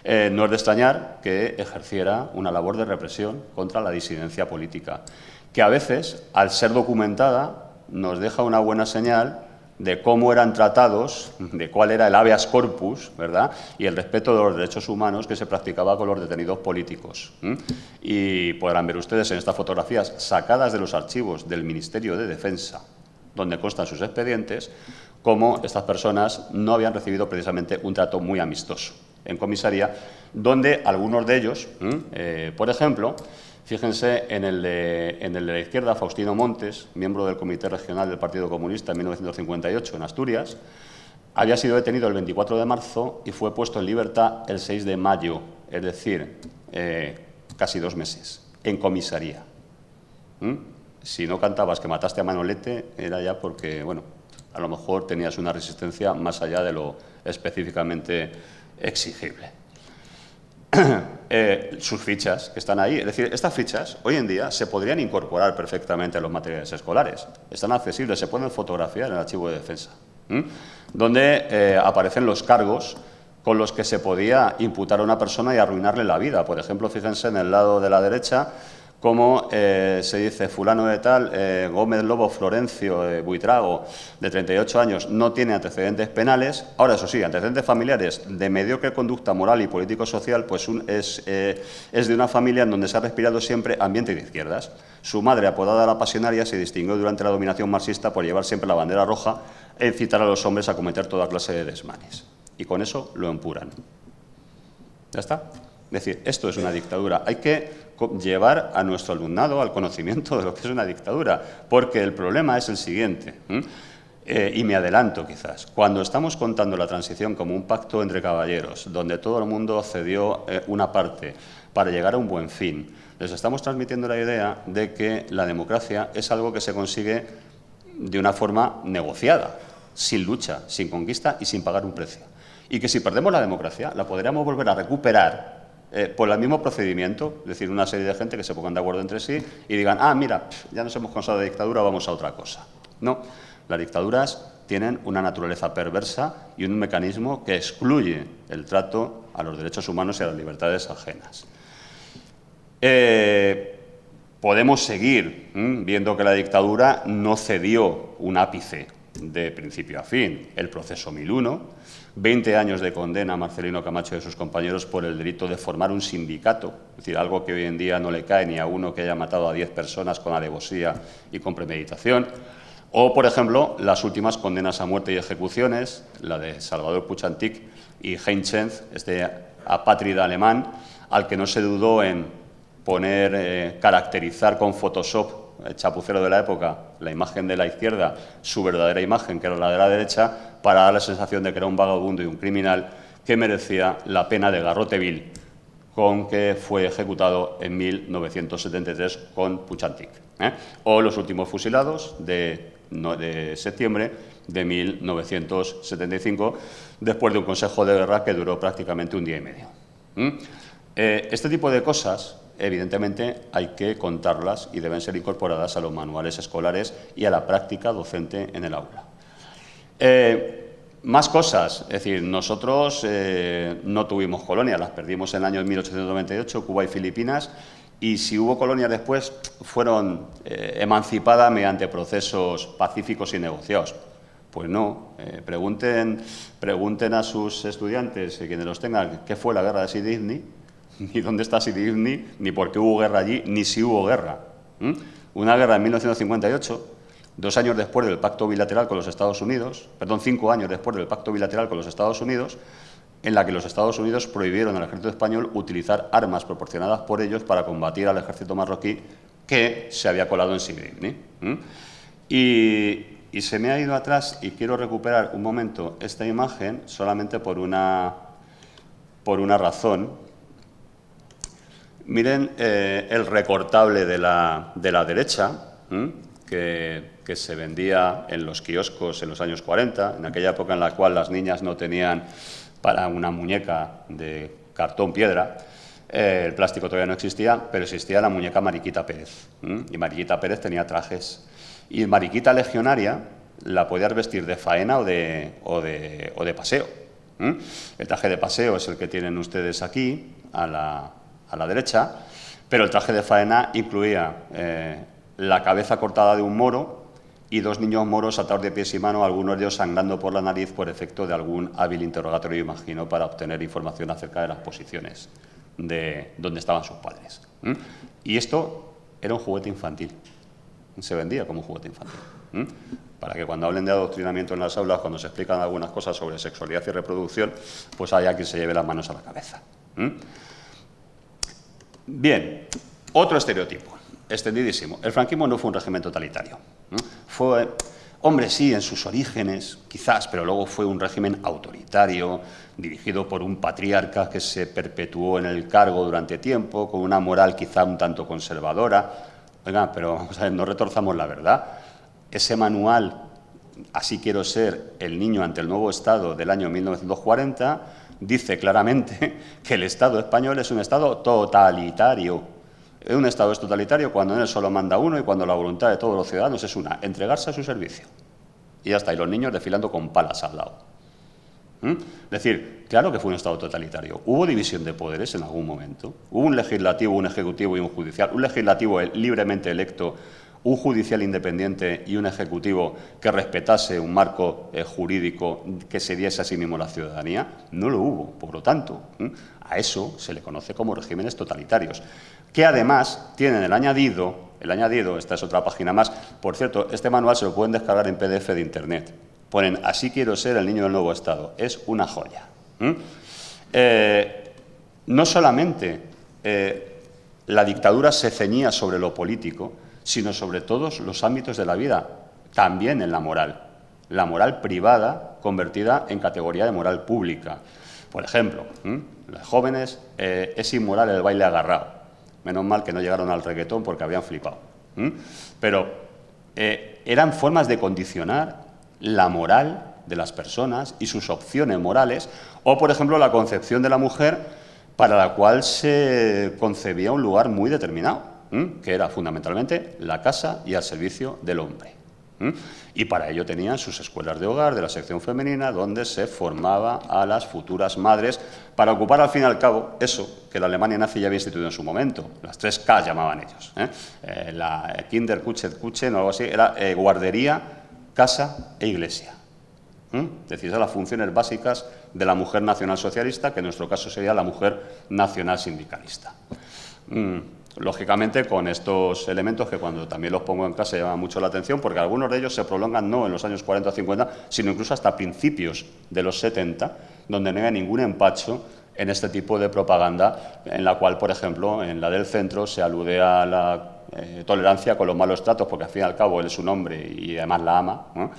No es de extrañar que ejerciera una labor de represión contra la disidencia política, que a veces, al ser documentada, nos deja una buena señal de cómo eran tratados, de cuál era el habeas corpus, ¿verdad?, y el respeto de los derechos humanos que se practicaba con los detenidos políticos. Y podrán ver ustedes en estas fotografías sacadas de los archivos del Ministerio de Defensa, donde constan sus expedientes, cómo estas personas no habían recibido precisamente un trato muy amistoso en comisaría, donde algunos de ellos, por ejemplo, fíjense en el de la izquierda, Faustino Montes, miembro del Comité Regional del Partido Comunista en 1958 en Asturias, había sido detenido el 24 de marzo y fue puesto en libertad el 6 de mayo, es decir, casi 2 meses, en comisaría. Si no cantabas que mataste a Manolete, era ya porque, bueno, a lo mejor tenías una resistencia más allá de lo específicamente exigible. Sus fichas que están ahí, es decir, estas fichas hoy en día se podrían incorporar perfectamente a los materiales escolares, están accesibles, se pueden fotografiar en el archivo de defensa, donde aparecen los cargos con los que se podía imputar a una persona y arruinarle la vida. Por ejemplo, fíjense en el lado de la derecha cómo se dice fulano de tal, Gómez Lobo Florencio Buitrago, de 38 años, no tiene antecedentes penales. Ahora, eso sí, antecedentes familiares de mediocre conducta moral y político-social, pues es de una familia en donde se ha respirado siempre ambiente de izquierdas. Su madre, apodada la Pasionaria, se distinguió durante la dominación marxista por llevar siempre la bandera roja e incitar a los hombres a cometer toda clase de desmanes. Y con eso lo empuran. ¿Ya está? Es decir, esto es una dictadura. Hay que llevar a nuestro alumnado al conocimiento de lo que es una dictadura, porque el problema es el siguiente, y me adelanto quizás. Cuando estamos contando la transición como un pacto entre caballeros, donde todo el mundo cedió una parte para llegar a un buen fin, les estamos transmitiendo la idea de que la democracia es algo que se consigue de una forma negociada, sin lucha, sin conquista y sin pagar un precio. Y que si perdemos la democracia, la podríamos volver a recuperar por el mismo procedimiento, es decir, una serie de gente que se pongan de acuerdo entre sí y digan, mira, ya nos hemos cansado de dictadura, vamos a otra cosa. No, las dictaduras tienen una naturaleza perversa y un mecanismo que excluye el trato a los derechos humanos y a las libertades ajenas. Podemos seguir viendo que la dictadura no cedió un ápice de principio a fin. El proceso 1001, 20 años de condena a Marcelino Camacho y a sus compañeros por el delito de formar un sindicato, es decir, algo que hoy en día no le cae ni a uno que haya matado a 10 personas con alevosía y con premeditación. O, por ejemplo, las últimas condenas a muerte y ejecuciones, la de Salvador Puchantik y Heinz Schenz, este apátrida alemán, al que no se dudó en poner, caracterizar con Photoshop, el chapucero de la época, la imagen de la izquierda, su verdadera imagen, que era la de la derecha, para dar la sensación de que era un vagabundo y un criminal que merecía la pena de garrote vil con que fue ejecutado en 1973 con Puchantik. O los últimos fusilados de septiembre de 1975, después de un consejo de guerra que duró prácticamente un día y medio. Este tipo de cosas, evidentemente, hay que contarlas y deben ser incorporadas a los manuales escolares y a la práctica docente en el aula. Más cosas, es decir, nosotros no tuvimos colonias, las perdimos en el año 1898, Cuba y Filipinas, y si hubo colonias después, fueron emancipadas mediante procesos pacíficos y negociados. Pues no. Pregunten a sus estudiantes, quienes los tengan, qué fue la guerra de Sidi Ifni, ni dónde está Sidi Ifni, ni por qué hubo guerra allí, ni si hubo guerra. Una guerra en 1958, 2 años después del pacto bilateral con los Estados Unidos, perdón, 5 años después del pacto bilateral con los Estados Unidos, en la que los Estados Unidos prohibieron al ejército español utilizar armas proporcionadas por ellos para combatir al ejército marroquí que se había colado en Sidi Ifni. Y se me ha ido atrás y quiero recuperar un momento esta imagen solamente por una razón. Miren el recortable de la derecha, que se vendía en los kioscos en los años 40, en aquella época en la cual las niñas no tenían para una muñeca de cartón piedra. El plástico todavía no existía, pero existía la muñeca Mariquita Pérez. Y Mariquita Pérez tenía trajes. Y Mariquita Legionaria la podías vestir de faena o de paseo. El traje de paseo es el que tienen ustedes aquí, a la derecha, pero el traje de faena incluía la cabeza cortada de un moro y 2 niños moros atados de pies y manos, algunos de ellos sangrando por la nariz por efecto de algún hábil interrogatorio, imagino, para obtener información acerca de las posiciones de dónde estaban sus padres. Y esto era un juguete infantil, se vendía como un juguete infantil. Para que cuando hablen de adoctrinamiento en las aulas, cuando se explican algunas cosas sobre sexualidad y reproducción, pues haya quien se lleve las manos a la cabeza. Bien, otro estereotipo, extendidísimo. El franquismo no fue un régimen totalitario. Fue, hombre, sí, en sus orígenes, quizás, pero luego fue un régimen autoritario, dirigido por un patriarca que se perpetuó en el cargo durante tiempo, con una moral quizá un tanto conservadora. Oiga, pero vamos a ver, no retorzamos la verdad. Ese manual, Así quiero ser el niño ante el nuevo Estado del año 1940, dice claramente que el Estado español es un Estado totalitario. Un Estado es totalitario cuando en él solo manda uno y cuando la voluntad de todos los ciudadanos es una, entregarse a su servicio. Y ya está, y los niños desfilando con palas al lado. Es decir, claro que fue un Estado totalitario. Hubo división de poderes en algún momento. Hubo un legislativo, un ejecutivo y un judicial. Un legislativo libremente electo, un judicial independiente y un ejecutivo que respetase un marco jurídico que se diese a sí mismo la ciudadanía. No lo hubo, por lo tanto, a eso se le conoce como regímenes totalitarios, que además tienen el añadido, esta es otra página más, por cierto, este manual se lo pueden descargar en PDF de Internet. Ponen, así quiero ser el niño del nuevo Estado. Es una joya. No solamente la dictadura se ceñía sobre lo político, sino sobre todos los ámbitos de la vida, también en la moral privada convertida en categoría de moral pública. Por ejemplo, los jóvenes, es inmoral el baile agarrado. Menos mal que no llegaron al reggaetón porque habían flipado. Pero eran formas de condicionar la moral de las personas y sus opciones morales, o, por ejemplo, la concepción de la mujer para la cual se concebía un lugar muy determinado, que era fundamentalmente la casa y al servicio del hombre. Y para ello tenían sus escuelas de hogar, de la sección femenina, donde se formaba a las futuras madres para ocupar al fin y al cabo eso que la Alemania nazi ya había instituido en su momento, las 3 K llamaban ellos, la Kinder, Kuchen o algo así, era guardería, casa e iglesia. Es decir, esas las funciones básicas de la mujer nacionalsocialista, que en nuestro caso sería la mujer nacional sindicalista. Lógicamente, con estos elementos que cuando también los pongo en clase llaman mucho la atención, porque algunos de ellos se prolongan no en los años 40 o 50, sino incluso hasta principios de los 70, donde no hay ningún empacho en este tipo de propaganda, en la cual, por ejemplo, en la del centro se alude a la tolerancia con los malos tratos, porque al fin y al cabo él es un hombre y además la ama, ¿no?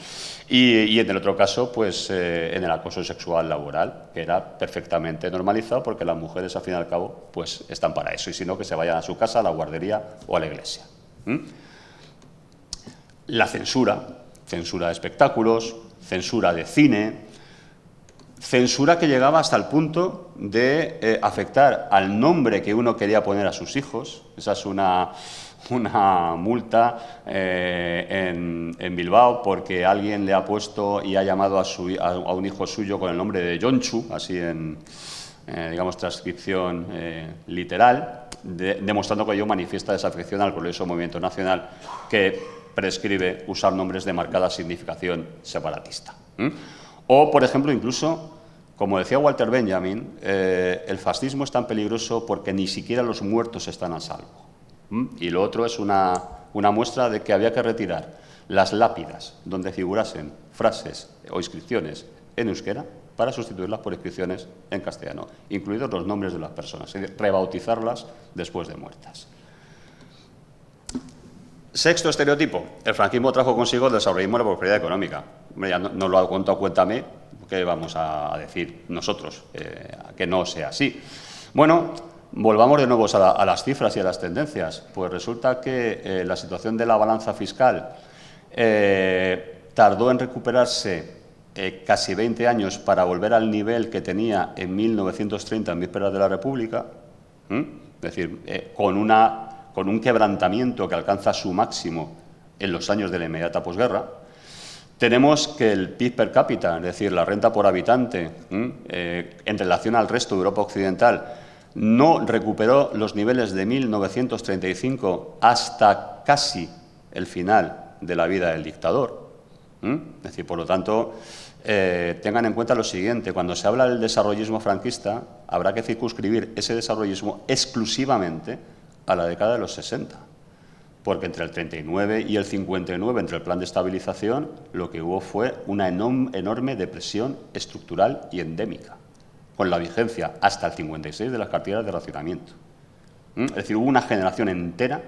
Y en el otro caso, pues en el acoso sexual laboral, que era perfectamente normalizado, porque las mujeres al fin y al cabo pues están para eso, y si no, que se vayan a su casa, a la guardería o a la iglesia. La censura de espectáculos, censura de cine, censura que llegaba hasta el punto de afectar al nombre que uno quería poner a sus hijos. Esa es una multa en Bilbao porque alguien le ha puesto y ha llamado a un hijo suyo con el nombre de Jonchu, así en, digamos, transcripción literal, demostrando que ello manifiesta desafección al glorioso movimiento nacional que prescribe usar nombres de marcada significación separatista. O, por ejemplo, incluso, como decía Walter Benjamin, el fascismo es tan peligroso porque ni siquiera los muertos están a salvo. Y lo otro es una muestra de que había que retirar las lápidas donde figurasen frases o inscripciones en euskera para sustituirlas por inscripciones en castellano, incluidos los nombres de las personas, es decir, rebautizarlas después de muertas. Sexto estereotipo, el franquismo trajo consigo el desarrollismo de la prosperidad económica. Ya no lo ha contado, cuéntame, ¿qué vamos a decir nosotros? Que no sea así. Bueno, volvamos de nuevo a las cifras y a las tendencias. Pues resulta que la situación de la balanza fiscal tardó en recuperarse casi 20 años para volver al nivel que tenía en 1930, en vísperas de la República, es decir, con un quebrantamiento que alcanza su máximo en los años de la inmediata posguerra. Tenemos que el PIB per cápita, es decir, la renta por habitante, en relación al resto de Europa occidental, no recuperó los niveles de 1935 hasta casi el final de la vida del dictador. Es decir, por lo tanto, tengan en cuenta lo siguiente: cuando se habla del desarrollismo franquista, habrá que circunscribir ese desarrollismo exclusivamente a la década de los 60, porque entre el 39 y el 59, entre el plan de estabilización, lo que hubo fue una enorme depresión estructural y endémica, con la vigencia hasta el 56 de las cartillas de racionamiento. Es decir, hubo una generación entera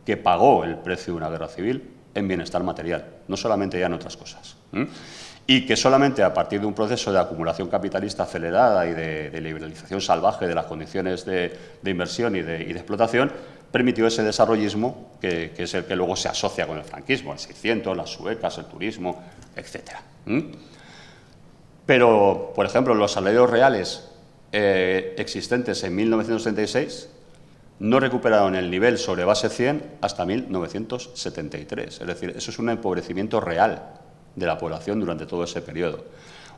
que pagó el precio de una guerra civil en bienestar material, no solamente ya en otras cosas. Y que solamente a partir de un proceso de acumulación capitalista acelerada y de liberalización salvaje de las condiciones de inversión y de explotación, permitió ese desarrollismo que es el que luego se asocia con el franquismo, el 600, las suecas, el turismo, etc. Pero, por ejemplo, los salarios reales existentes en 1936 no recuperaron el nivel sobre base 100 hasta 1973. Es decir, eso es un empobrecimiento real de la población durante todo ese periodo.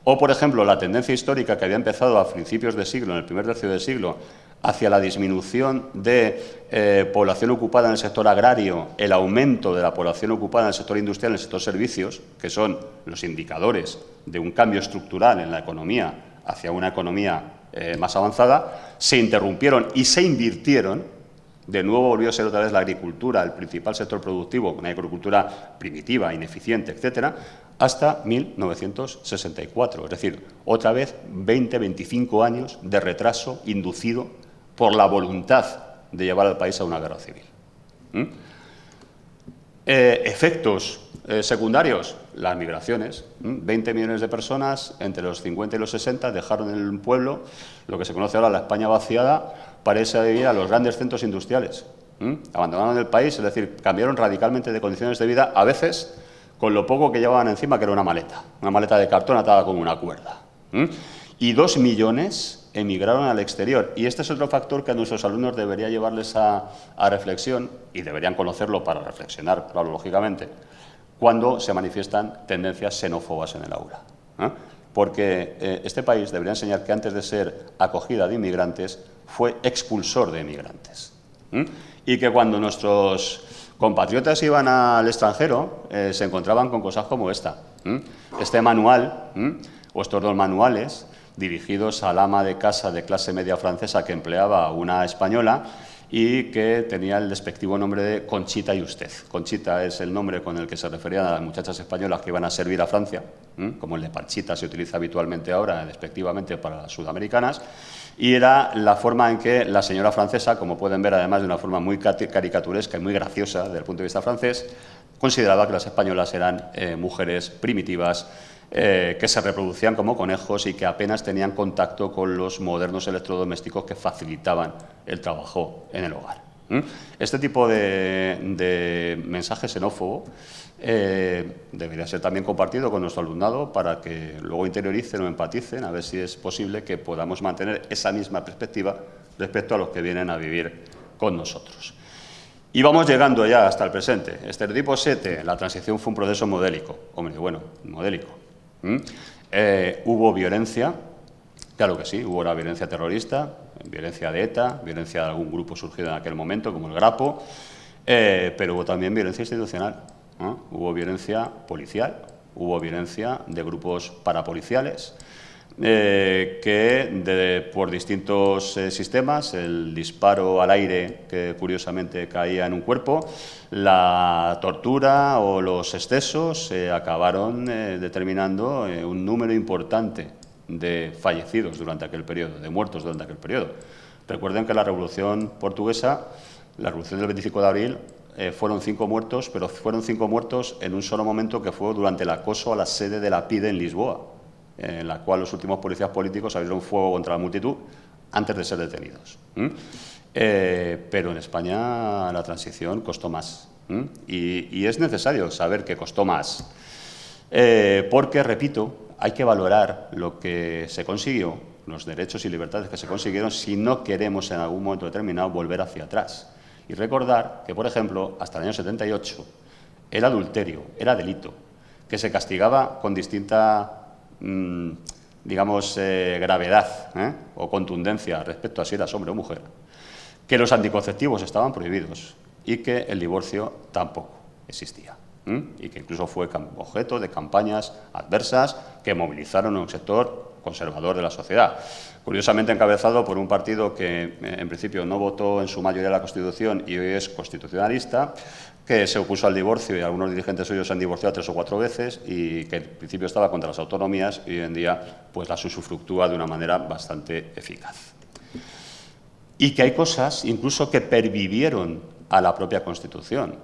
O, por ejemplo, la tendencia histórica que había empezado a principios de siglo, en el primer tercio del siglo, hacia la disminución de población ocupada en el sector agrario, el aumento de la población ocupada en el sector industrial, en el sector servicios, que son los indicadores de un cambio estructural en la economía hacia una economía más avanzada, se interrumpieron y se invirtieron. De nuevo volvió a ser otra vez la agricultura el principal sector productivo, una agricultura primitiva, ineficiente, etcétera, hasta 1964. Es decir, otra vez 20-25 años de retraso inducido por la voluntad de llevar al país a una guerra civil. Efectos secundarios, las migraciones. 20 millones de personas entre los 50 y los 60 dejaron el pueblo, lo que se conoce ahora la España vaciada, para irse a vivir a los grandes centros industriales. Abandonaron el país, es decir, cambiaron radicalmente de condiciones de vida, a veces con lo poco que llevaban encima, que era una maleta de cartón atada con una cuerda. Y 2 millones emigraron al exterior. Y este es otro factor que a nuestros alumnos debería llevarles a reflexión, y deberían conocerlo para reflexionar, claro, lógicamente, cuando se manifiestan tendencias xenófobas en el aula. Porque este país debería enseñar que antes de ser acogida de inmigrantes, fue expulsor de inmigrantes. Y que cuando nuestros compatriotas iban al extranjero, se encontraban con cosas como esta. Este manual, o estos 2 manuales, dirigidos al ama de casa de clase media francesa que empleaba una española y que tenía el despectivo nombre de Conchita y usted. Conchita es el nombre con el que se referían a las muchachas españolas que iban a servir a Francia, como el de Panchita se utiliza habitualmente ahora, despectivamente para las sudamericanas, y era la forma en que la señora francesa, como pueden ver además de una forma muy caricaturesca y muy graciosa desde el punto de vista francés, consideraba que las españolas eran mujeres primitivas, que se reproducían como conejos y que apenas tenían contacto con los modernos electrodomésticos que facilitaban el trabajo en el hogar. Este tipo de mensaje xenófobo debería ser también compartido con nuestro alumnado para que luego interioricen o empaticen, a ver si es posible que podamos mantener esa misma perspectiva respecto a los que vienen a vivir con nosotros. Y vamos llegando ya hasta el presente. Estereotipo 7, la transición fue un proceso modélico. Hombre, bueno, modélico. Hubo violencia, claro que sí, hubo la violencia terrorista, violencia de ETA, violencia de algún grupo surgido en aquel momento, como el Grapo, pero hubo también violencia institucional. Hubo violencia policial, hubo violencia de grupos parapoliciales, por distintos sistemas, el disparo al aire que curiosamente caía en un cuerpo, la tortura o los excesos acabaron determinando un número importante de fallecidos durante aquel periodo, de muertos durante aquel periodo. Recuerden que la Revolución Portuguesa, la Revolución del 25 de abril, fueron 5 muertos, pero fueron 5 muertos en un solo momento, que fue durante el acoso a la sede de la PIDE en Lisboa, en la cual los últimos policías políticos abrieron fuego contra la multitud antes de ser detenidos. Pero en España la transición costó más. Y es necesario saber que costó más, porque, repito, hay que valorar lo que se consiguió, los derechos y libertades que se consiguieron, si no queremos en algún momento determinado volver hacia atrás. Y recordar que, por ejemplo, hasta el año 78, el adulterio era delito, que se castigaba con distinta gravedad o contundencia respecto a si eras hombre o mujer, que los anticonceptivos estaban prohibidos y que el divorcio tampoco existía, y que incluso fue objeto de campañas adversas que movilizaron a un sector conservador de la sociedad, curiosamente encabezado por un partido que en principio no votó en su mayoría la Constitución y hoy es constitucionalista, que se opuso al divorcio, y algunos dirigentes suyos se han divorciado 3 o 4 veces, y que en principio estaba contra las autonomías y hoy en día pues las usufructúa de una manera bastante eficaz. Y que hay cosas incluso que pervivieron a la propia Constitución.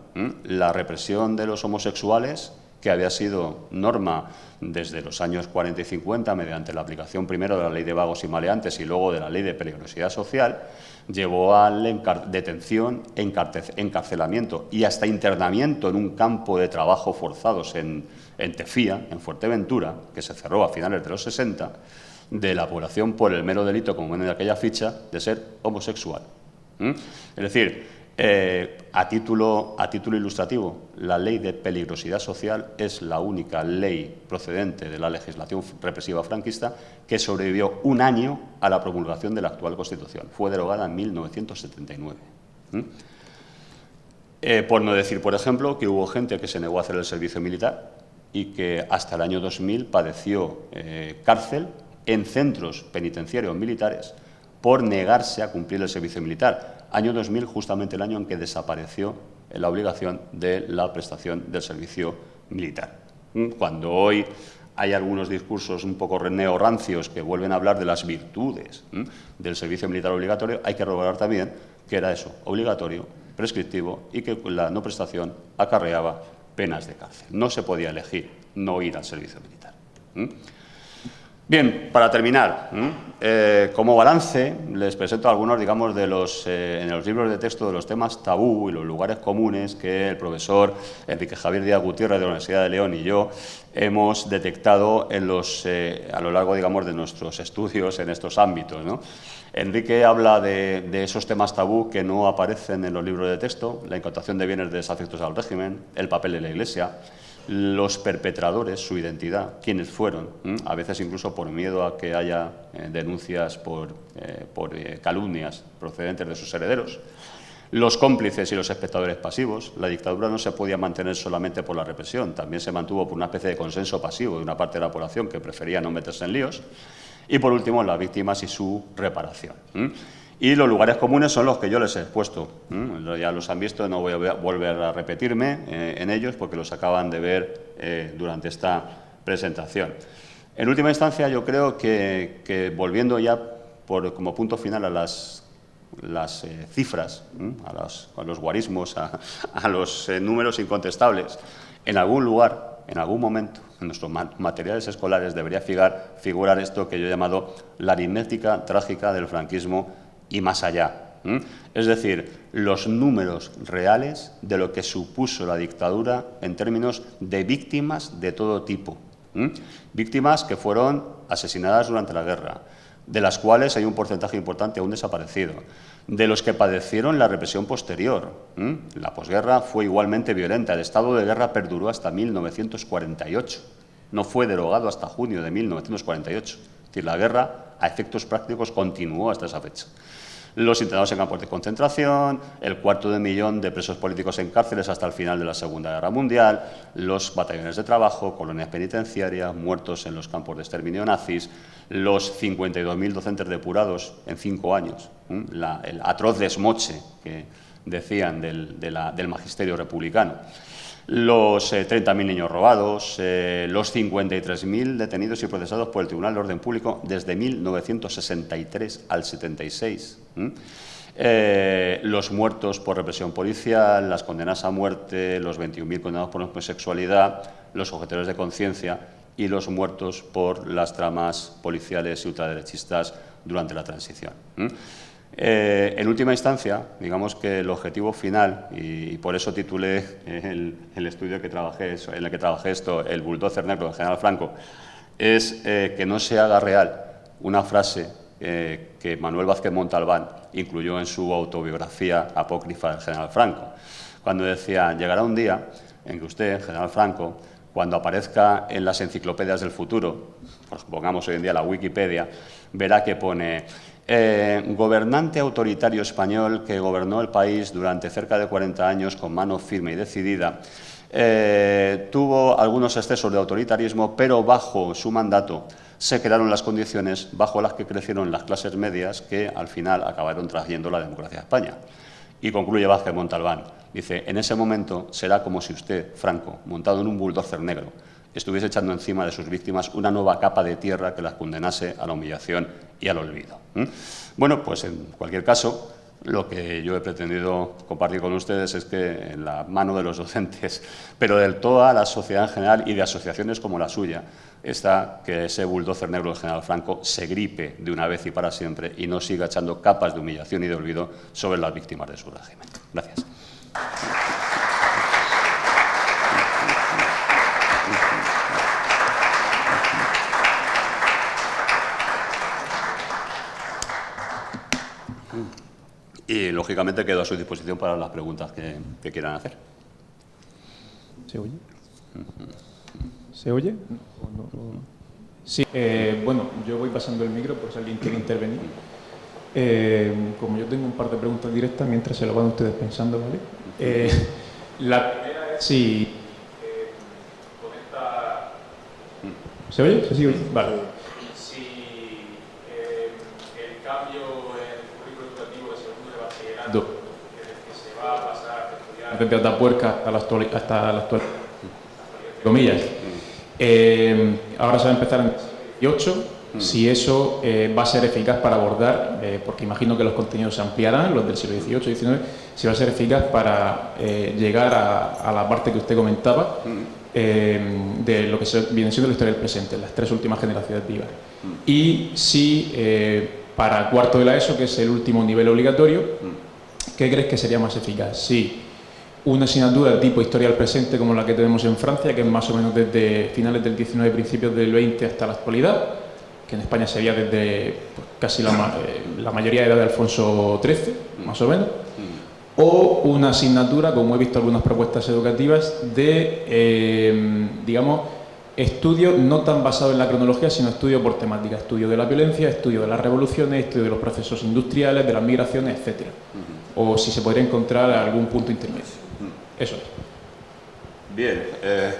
La represión de los homosexuales, que había sido norma desde los años 40 y 50 mediante la aplicación primero de la Ley de Vagos y Maleantes y luego de la Ley de Peligrosidad Social, llevó a la detención, encarcelamiento y hasta internamiento en un campo de trabajo forzados en Tefía, en Fuerteventura, que se cerró a finales de los 60, de la población por el mero delito, como ven en aquella ficha, de ser homosexual. Es decir, a título ilustrativo, la Ley de Peligrosidad Social es la única ley procedente de la legislación represiva franquista que sobrevivió un año a la promulgación de la actual Constitución. Fue derogada en 1979. Por no decir, por ejemplo, que hubo gente que se negó a hacer el servicio militar y que hasta el año 2000 padeció cárcel en centros penitenciarios militares por negarse a cumplir el servicio militar. Año 2000, justamente el año en que desapareció la obligación de la prestación del servicio militar. Cuando hoy hay algunos discursos un poco neorrancios que vuelven a hablar de las virtudes del servicio militar obligatorio, hay que recordar también que era eso, obligatorio, prescriptivo, y que la no prestación acarreaba penas de cárcel. No se podía elegir no ir al servicio militar. Bien, para terminar, como balance les presento algunos, digamos, de en los libros de texto de los temas tabú y los lugares comunes que el profesor Enrique Javier Díaz Gutiérrez de la Universidad de León y yo hemos detectado a lo largo, digamos, de nuestros estudios en estos ámbitos, ¿no? Enrique habla de esos temas tabú que no aparecen en los libros de texto: la incautación de bienes desafectos al régimen, el papel de la Iglesia, los perpetradores, su identidad, quiénes fueron, a veces incluso por miedo a que haya denuncias por calumnias procedentes de sus herederos, los cómplices y los espectadores pasivos. La dictadura no se podía mantener solamente por la represión, también se mantuvo por una especie de consenso pasivo de una parte de la población que prefería no meterse en líos, y por último las víctimas y su reparación. Y los lugares comunes son los que yo les he expuesto. Ya los han visto, no voy a volver a repetirme en ellos porque los acaban de ver durante esta presentación. En última instancia, yo creo que volviendo ya como punto final a las cifras, a los guarismos, a los números incontestables, en algún lugar, en algún momento, en nuestros materiales escolares debería figurar esto que yo he llamado la aritmética trágica del franquismo y más allá. Es decir, los números reales de lo que supuso la dictadura en términos de víctimas de todo tipo. Víctimas que fueron asesinadas durante la guerra, de las cuales hay un porcentaje importante aún desaparecido, de los que padecieron la represión posterior. La posguerra fue igualmente violenta, el estado de guerra perduró hasta 1948, no fue derogado hasta junio de 1948, es decir, la guerra a efectos prácticos continuó hasta esa fecha. los internados en campos de concentración, el 250.000 de presos políticos en cárceles hasta el final de la Segunda Guerra Mundial, los batallones de trabajo, colonias penitenciarias, muertos en los campos de exterminio nazis, los 52.000 docentes depurados en 5 años, el atroz desmoche que decían del magisterio republicano, los 30.000 niños robados, los 53.000 detenidos y procesados por el Tribunal de Orden Público desde 1963 al 76, los muertos por represión policial, las condenas a muerte, los 21.000 condenados por homosexualidad, los objetores de conciencia y los muertos por las tramas policiales y ultraderechistas durante la transición. En última instancia, digamos que el objetivo final, y por eso titulé el estudio en el que trabajé esto, el bulldozer negro del general Franco, es que no se haga real una frase que Manuel Vázquez Montalbán incluyó en su autobiografía apócrifa del general Franco, cuando decía: llegará un día en que usted, general Franco, cuando aparezca en las enciclopedias del futuro, pues pongamos hoy en día la Wikipedia, verá que pone gobernante autoritario español que gobernó el país durante cerca de 40 años con mano firme y decidida, tuvo algunos excesos de autoritarismo, pero bajo su mandato se crearon las condiciones bajo las que crecieron las clases medias que al final acabaron trayendo la democracia a España. Y concluye Vázquez Montalbán, dice: en ese momento será como si usted, Franco, montado en un bulldozer negro, estuviese echando encima de sus víctimas una nueva capa de tierra que las condenase a la humillación y al olvido. Bueno, pues en cualquier caso, lo que yo he pretendido compartir con ustedes es que en la mano de los docentes, pero de toda la sociedad en general y de asociaciones como la suya, está que ese bulldozer negro del general Franco se gripe de una vez y para siempre y no siga echando capas de humillación y de olvido sobre las víctimas de su régimen. Gracias. Y, lógicamente, quedo a su disposición para las preguntas que quieran hacer. ¿Se oye? ¿Se oye? Sí, bueno, yo voy pasando el micro por si alguien quiere intervenir. Como yo tengo un par de preguntas directas, mientras se lo van ustedes pensando, ¿vale? La primera es si con esta... ¿Se oye? ¿Se sigue oyendo? Vale. Si el cambio en el currículo educativo de segundo de bachillerato, que se va a pasar de estudiar desde Atapuerca hasta la actual, comillas, ahora se va a empezar en 2018, si eso va a ser eficaz para abordar, porque imagino que los contenidos se ampliarán, los del siglo XVIII y XIX, si va a ser eficaz para llegar a la parte que usted comentaba, de lo que viene siendo la historia del presente, las 3 últimas generaciones de Ibar. Y si para cuarto de la ESO, que es el último nivel obligatorio, ¿qué crees que sería más eficaz? Si una asignatura tipo historia del presente como la que tenemos en Francia, que es más o menos desde finales del 19, principios del 20 hasta la actualidad, que en España sería desde pues, casi la mayoría de edad de Alfonso XIII, más o menos, o una asignatura, como he visto algunas propuestas educativas, de, digamos, estudio no tan basado en la cronología, sino estudio por temática, estudio de la violencia, estudio de las revoluciones, estudio de los procesos industriales, de las migraciones, etcétera. O si se podría encontrar algún punto intermedio. Eso es. Bien,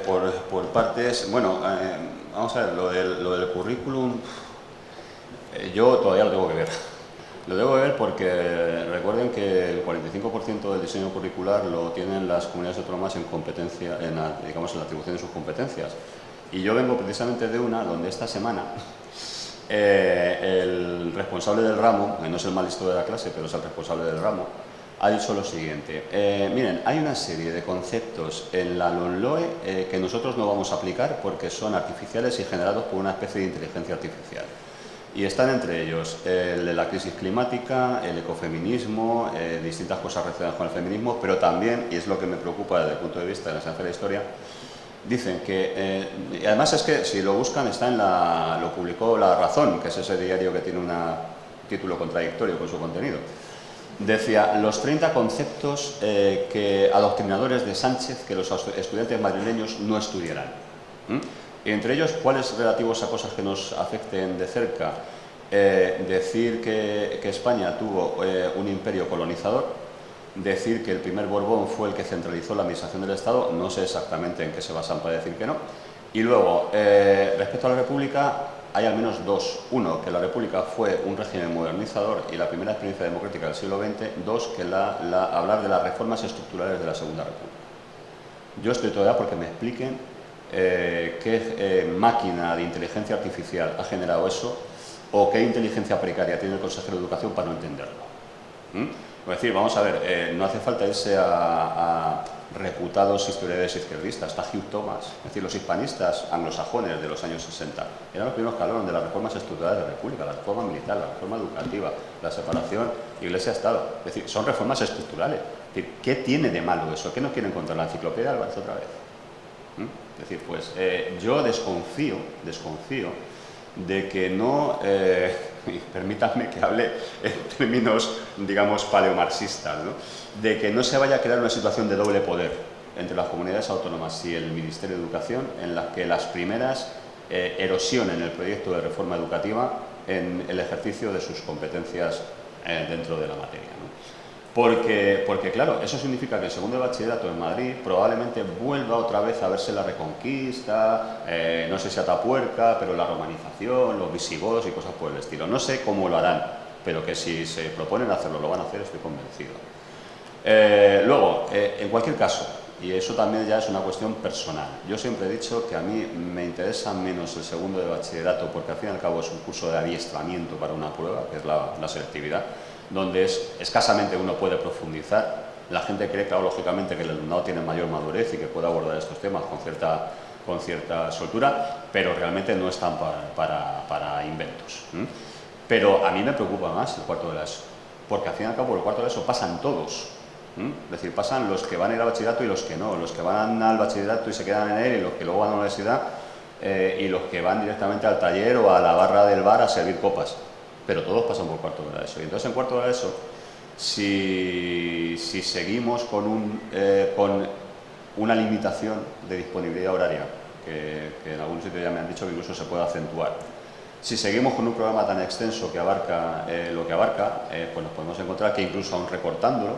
por partes, bueno, vamos a ver, lo del currículum, yo todavía lo tengo que ver. Lo debo ver porque recuerden que el 45% del diseño curricular lo tienen las comunidades autónomas en competencia, digamos, en la atribución de sus competencias. Y yo vengo precisamente de una donde esta semana el responsable del ramo, que no es el más listo de la clase, pero es el responsable del ramo, ha dicho lo siguiente: miren, hay una serie de conceptos en la LOMLOE que nosotros no vamos a aplicar porque son artificiales y generados por una especie de inteligencia artificial. Y están entre ellos el de la crisis climática, el ecofeminismo, distintas cosas relacionadas con el feminismo, pero también, y es lo que me preocupa desde el punto de vista de la enseñanza de la historia, dicen que, y además es que si lo buscan está lo publicó La Razón, que es ese diario que tiene un título contradictorio con su contenido. Decía, los 30 conceptos adoctrinadores de Sánchez que los estudiantes madrileños no estudiarán. Y entre ellos, ¿cuáles relativos a cosas que nos afecten de cerca? decir que España tuvo un imperio colonizador, decir que el primer Borbón fue el que centralizó la administración del Estado, no sé exactamente en qué se basan para decir que no. Y luego, respecto a la República, hay al menos dos. Uno, que la República fue un régimen modernizador y la primera experiencia democrática del siglo XX. Dos, que hablar de las reformas estructurales de la Segunda República. Yo estoy todavía porque me expliquen qué máquina de inteligencia artificial ha generado eso o qué inteligencia precaria tiene el consejero de Educación para no entenderlo. Es decir, vamos a ver, no hace falta irse a reputados historiadores izquierdistas. Está Hugh Thomas, es decir, los hispanistas anglosajones de los años 60 eran los primeros que hablaron de las reformas estructurales de la República, la reforma militar, la reforma educativa, la separación Iglesia-Estado. Es decir, son reformas estructurales. Es decir, ¿qué tiene de malo eso? ¿Qué no quieren encontrar la enciclopedia Álvarez otra vez? Es decir, pues yo desconfío de que no, permítanme que hable en términos, digamos, paleomarxistas, ¿no? De que no se vaya a crear una situación de doble poder entre las comunidades autónomas y el Ministerio de Educación, en la que las primeras erosionen el proyecto de reforma educativa en el ejercicio de sus competencias dentro de la materia, ¿no? Porque, claro, eso significa que el segundo de bachillerato en Madrid probablemente vuelva otra vez a verse la Reconquista, no sé si Atapuerca, pero la romanización, los visigodos y cosas por el estilo. No sé cómo lo harán, pero que si se proponen hacerlo, lo van a hacer, estoy convencido. Luego, en cualquier caso, y eso también ya es una cuestión personal, yo siempre he dicho que a mí me interesa menos el segundo de bachillerato porque al fin y al cabo es un curso de adiestramiento para una prueba, que es la selectividad, donde escasamente uno puede profundizar. La gente cree, claro, lógicamente, que el alumnado tiene mayor madurez y que puede abordar estos temas con cierta soltura, pero realmente no están para inventos. Pero a mí me preocupa más el cuarto de la ESO, porque al fin y al cabo el cuarto de la ESO pasan todos. Es decir, pasan los que van a ir al bachillerato y los que no, los que van al bachillerato y se quedan en él y los que luego van a la universidad y los que van directamente al taller o a la barra del bar a servir copas. Pero todos pasan por cuarto de la ESO. Y entonces en cuarto de la ESO, si seguimos con una limitación de disponibilidad horaria, que en algún sitio ya me han dicho que incluso se puede acentuar, si seguimos con un programa tan extenso que abarca lo que abarca, pues nos podemos encontrar que incluso aun recortándolo,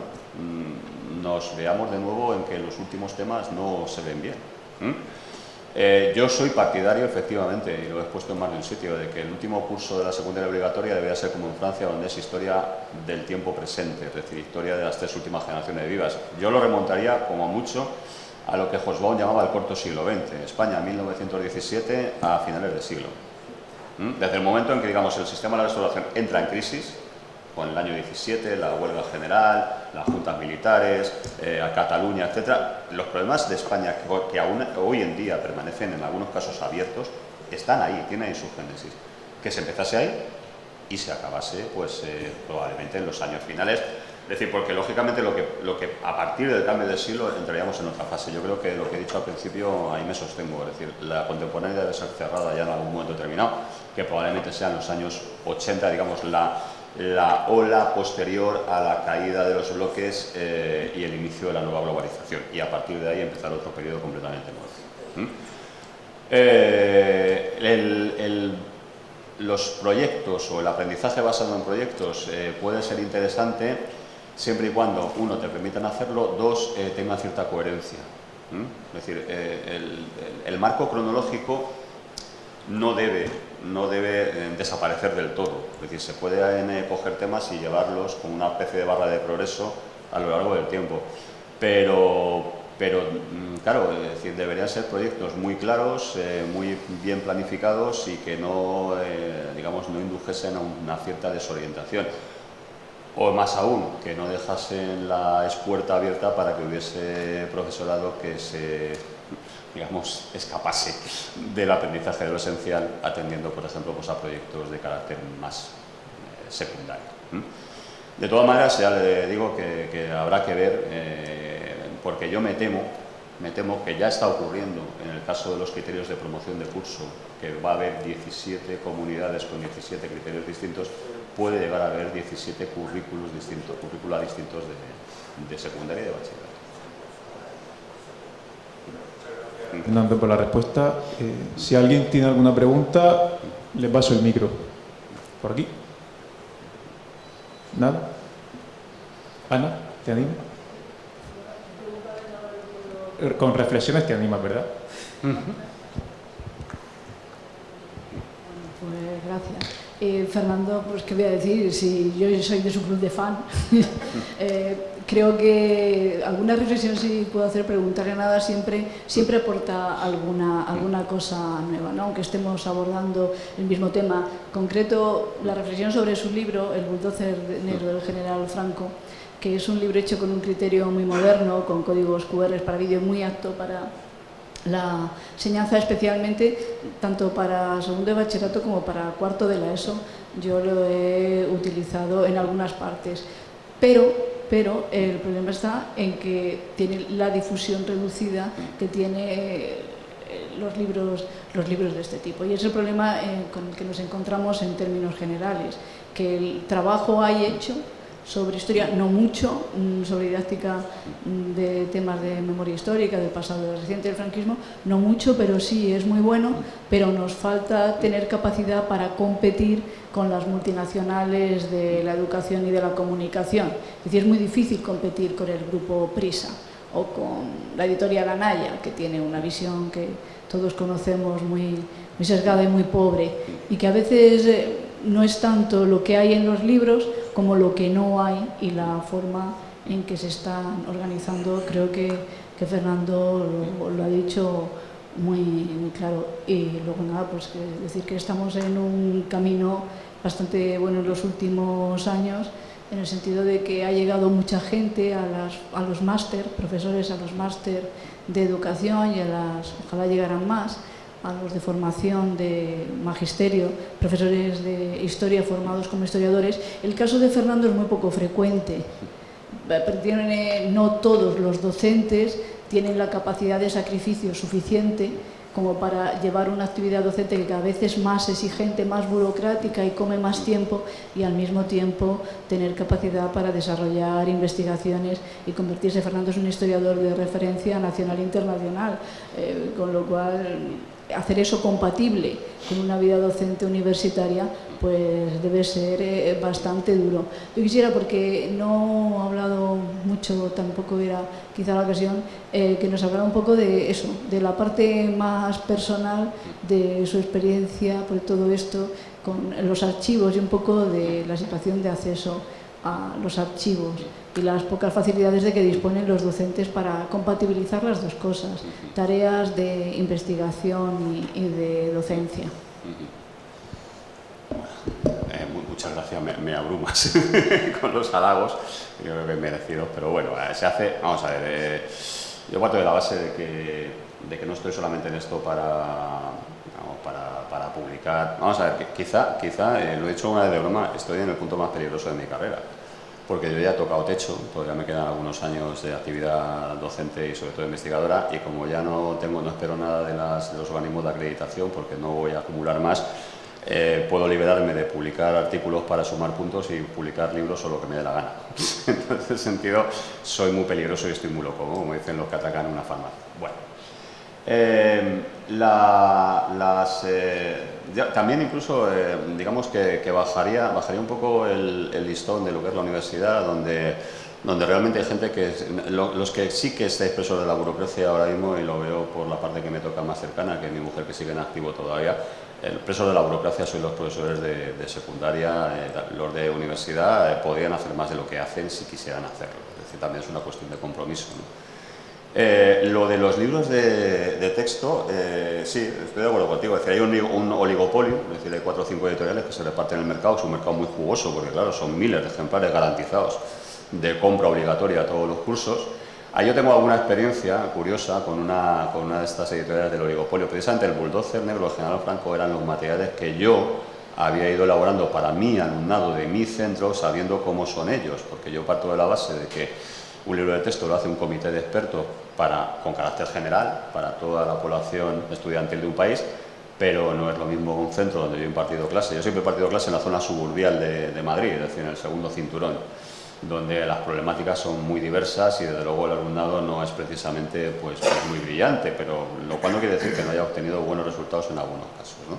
nos veamos de nuevo en que los últimos temas no se ven bien. Yo soy partidario, efectivamente, y lo he expuesto en más de un sitio, de que el último curso de la secundaria obligatoria debería ser como en Francia, donde es historia del tiempo presente, es decir, historia de las 3 últimas generaciones vivas. Yo lo remontaría, como mucho, a lo que Hobsbawm llamaba el corto siglo XX, España 1917 a finales del siglo. Desde el momento en que, digamos, el sistema de la restauración entra en crisis, con el año 17, la huelga general, las juntas militares, a Cataluña, etcétera, los problemas de España que aún hoy en día permanecen en algunos casos abiertos, están ahí, tienen ahí su génesis. Que se empezase ahí y se acabase, pues, probablemente en los años finales. Es decir, porque lógicamente lo que a partir del cambio del siglo entraríamos en otra fase. Yo creo que lo que he dicho al principio, ahí me sostengo, es decir, la contemporánea debe ser cerrada ya en algún momento determinado, que probablemente sean los años 80, digamos, la ola posterior a la caída de los bloques y el inicio de la nueva globalización, y a partir de ahí empezar otro periodo completamente nuevo. Los proyectos o el aprendizaje basado en proyectos puede ser interesante siempre y cuando, uno, te permitan hacerlo, dos, tenga cierta coherencia. Es decir, el marco cronológico no debe desaparecer del todo. Es decir, se pueden coger temas y llevarlos con una especie de barra de progreso a lo largo del tiempo. Pero claro, es decir, deberían ser proyectos muy claros, muy bien planificados y que no, digamos, no indujesen a una cierta desorientación. O más aún, que no dejasen la espuerta abierta para que hubiese profesorado que se, digamos, escapase del aprendizaje de lo esencial, atendiendo, por ejemplo, pues a proyectos de carácter más secundario. De todas maneras, ya le digo que habrá que ver, porque yo me temo que ya está ocurriendo en el caso de los criterios de promoción de curso, que va a haber 17 comunidades con 17 criterios distintos, puede llegar a haber 17 currícula distintos de secundaria y de bachillerato. Fernando, por la respuesta. Si alguien tiene alguna pregunta, le paso el micro. ¿Por aquí? ¿Nada? Ana, ¿te anima? Con reflexiones te animas, ¿verdad? Pues gracias. Fernando, pues qué voy a decir, si yo soy de su club de fan, creo que alguna reflexión sí puedo hacer, preguntarle nada siempre aporta alguna cosa nueva, ¿no? Aunque estemos abordando el mismo tema. Concreto, la reflexión sobre su libro, El bulldozer negro del general Franco, que es un libro hecho con un criterio muy moderno, con códigos QR para vídeo, muy apto para la enseñanza, especialmente tanto para segundo de bachillerato como para cuarto de la ESO. Yo lo he utilizado en algunas partes, pero el problema está en que tiene la difusión reducida que tiene los libros de este tipo, y es el problema con el que nos encontramos en términos generales, que el trabajo hay hecho sobre historia, no mucho, sobre didáctica de temas de memoria histórica, del pasado reciente del franquismo, no mucho, pero sí es muy bueno, pero nos falta tener capacidad para competir con las multinacionales de la educación y de la comunicación. Es decir, es muy difícil competir con el grupo Prisa o con la editorial Anaya, que tiene una visión que todos conocemos muy sesgada y muy pobre, y que a veces no es tanto lo que hay en los libros como lo que no hay y la forma en que se están organizando. Creo que Fernando lo ha dicho muy claro. Y luego nada, pues decir que estamos en un camino bastante bueno en los últimos años, en el sentido de que ha llegado mucha gente a los máster, profesores a los máster de educación, y ojalá llegaran más, a los de formación de magisterio, profesores de historia formados como historiadores. El caso de Fernando es muy poco frecuente. No todos los docentes tienen la capacidad de sacrificio suficiente como para llevar una actividad docente que cada vez es más exigente, más burocrática y come más tiempo, y al mismo tiempo tener capacidad para desarrollar investigaciones y convertirse. Fernando es un historiador de referencia nacional e internacional, con lo cual hacer eso compatible con una vida docente universitaria pues debe ser bastante duro. Yo quisiera, porque no he hablado mucho, tampoco era quizá la ocasión, que nos hablara un poco de eso, de la parte más personal de su experiencia por todo esto con los archivos, y un poco de la situación de acceso a los archivos y las pocas facilidades de que disponen los docentes para compatibilizar las dos cosas, tareas de investigación y de docencia. Muchas gracias, me abrumas con los halagos, yo creo que merecidos, pero bueno, se hace, vamos a ver, yo parto de la base de que no estoy solamente en esto para publicar. Vamos a ver, quizá lo he dicho una vez de broma, estoy en el punto más peligroso de mi carrera, porque yo ya he tocado techo, todavía me quedan algunos años de actividad docente y sobre todo investigadora, y como ya no espero nada de los organismos de acreditación, porque no voy a acumular más, puedo liberarme de publicar artículos para sumar puntos y publicar libros o lo que me dé la gana. En ese sentido, soy muy peligroso y estoy muy loco, ¿no? Como dicen los que atacan una farmacia. Bueno, también incluso, digamos que bajaría un poco el listón de lo que es la universidad, donde realmente hay gente los que sí que estáis presos de la burocracia ahora mismo, y lo veo por la parte que me toca más cercana, que es mi mujer, que sigue en activo todavía. Presos de la burocracia soy los profesores de secundaria, los de universidad podrían hacer más de lo que hacen si quisieran hacerlo. Es decir, también es una cuestión de compromiso, ¿no? Lo de los libros de texto, sí, estoy de acuerdo contigo. Es decir, hay un oligopolio, es decir, hay 4 o 5 editoriales que se reparten en el mercado. Es un mercado muy jugoso porque, claro, son miles de ejemplares garantizados de compra obligatoria a todos los cursos. Ahí yo tengo alguna experiencia curiosa con una de estas editoriales del oligopolio. Precisamente el bulldozer negro del general Franco eran los materiales que yo había ido elaborando para mi alumnado de mi centro, sabiendo cómo son ellos, porque yo parto de la base de que un libro de texto lo hace un comité de expertos con carácter general para toda la población estudiantil de un país, pero no es lo mismo un centro donde yo he impartido clase. Yo siempre he impartido clase en la zona suburbial de Madrid, es decir, en el segundo cinturón, donde las problemáticas son muy diversas y desde luego el alumnado no es precisamente pues muy brillante, pero lo cual no quiere decir que no haya obtenido buenos resultados en algunos casos, ¿no?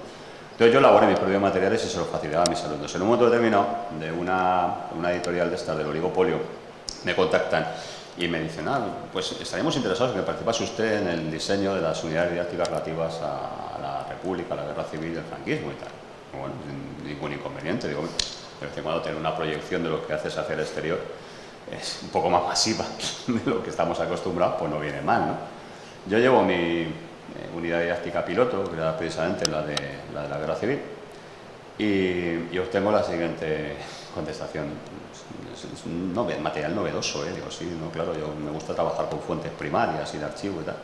Entonces yo elaboré mis propios materiales y se los facilitaba a mis alumnos. En un momento determinado, de una editorial de estas, del oligopolio, me contactan y me dicen, pues estaríamos interesados en que participase usted en el diseño de las unidades didácticas relativas a la República, a la Guerra Civil y el franquismo y tal. Bueno, sin ningún inconveniente. Digo, de vez en cuando tener una proyección de lo que haces hacia el exterior es un poco más masiva de lo que estamos acostumbrados, pues no viene mal, ¿no? Yo llevo mi unidad didáctica piloto, que era precisamente la de la Guerra Civil, y obtengo la siguiente contestación. Es un material novedoso, digo, sí, no, claro, yo me gusta trabajar con fuentes primarias y de archivo y tal.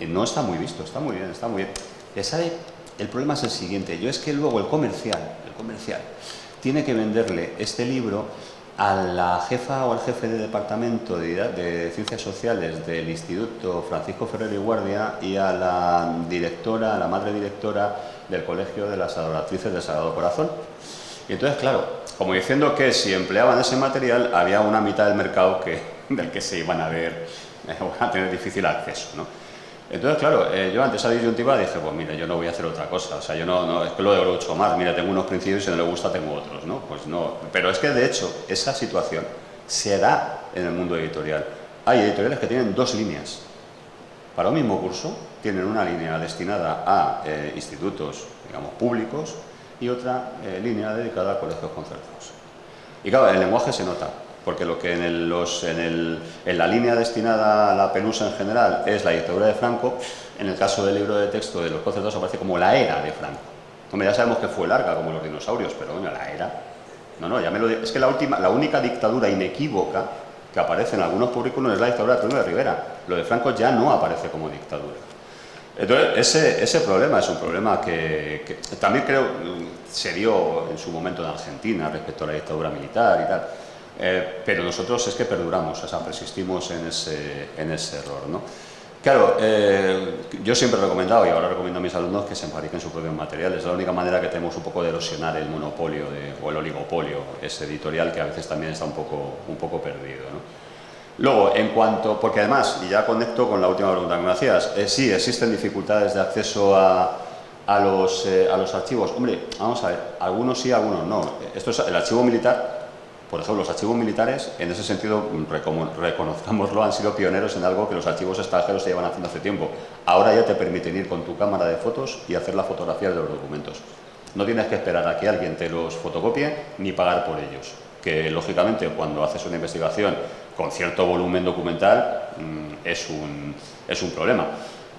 No está muy visto, está muy bien, está muy bien. ¿Sabe? El problema es el siguiente, yo es que luego el comercial tiene que venderle este libro a la jefa o al jefe de departamento de Ciencias Sociales del Instituto Francisco Ferrer y Guardia y a la directora, a la madre directora del Colegio de las Adoratrices del Sagrado Corazón. Y entonces, claro, como diciendo que si empleaban ese material había una mitad del mercado del que se iban a tener difícil acceso, ¿no? Entonces, claro, yo ante esa disyuntiva dije, pues mira, yo no voy a hacer otra cosa, o sea, yo no es que lo he hecho más, mira, tengo unos principios y si no le gusta tengo otros, ¿no? Pues no, pero es que de hecho esa situación se da en el mundo editorial. Hay editoriales que tienen dos líneas. Para un mismo curso tienen una línea destinada a institutos, digamos, públicos y otra línea dedicada a colegios concertados. Y claro, el lenguaje se nota. Porque lo que en la línea destinada a la Pelusa en general es la dictadura de Franco, en el caso del libro de texto de los concertados aparece como la era de Franco. Hombre, ya sabemos que fue larga, como los dinosaurios, pero bueno, la era... No, ya me lo digo. Es que la única dictadura inequívoca que aparece en algunos currículos es la dictadura de Primo de Rivera. Lo de Franco ya no aparece como dictadura. Entonces, ese problema es un problema que también creo se dio en su momento en Argentina respecto a la dictadura militar y tal. Pero nosotros es que perduramos, o sea, persistimos en ese error, ¿no? Claro, yo siempre he recomendado y ahora recomiendo a mis alumnos que se fabriquen sus propios materiales. Es la única manera que tenemos un poco de erosionar el monopolio o el oligopolio, ese editorial que a veces también está un poco perdido, ¿no? Luego, porque además, y ya conecto con la última pregunta que me hacías, sí, existen dificultades de acceso a los archivos. Hombre, vamos a ver, algunos sí, algunos no. Esto es el archivo militar. Por ejemplo, los archivos militares, en ese sentido, reconozcámoslo, han sido pioneros en algo que los archivos extranjeros se llevan haciendo hace tiempo. Ahora ya te permiten ir con tu cámara de fotos y hacer la fotografía de los documentos. No tienes que esperar a que alguien te los fotocopie ni pagar por ellos. Que, lógicamente, cuando haces una investigación con cierto volumen documental, es un problema.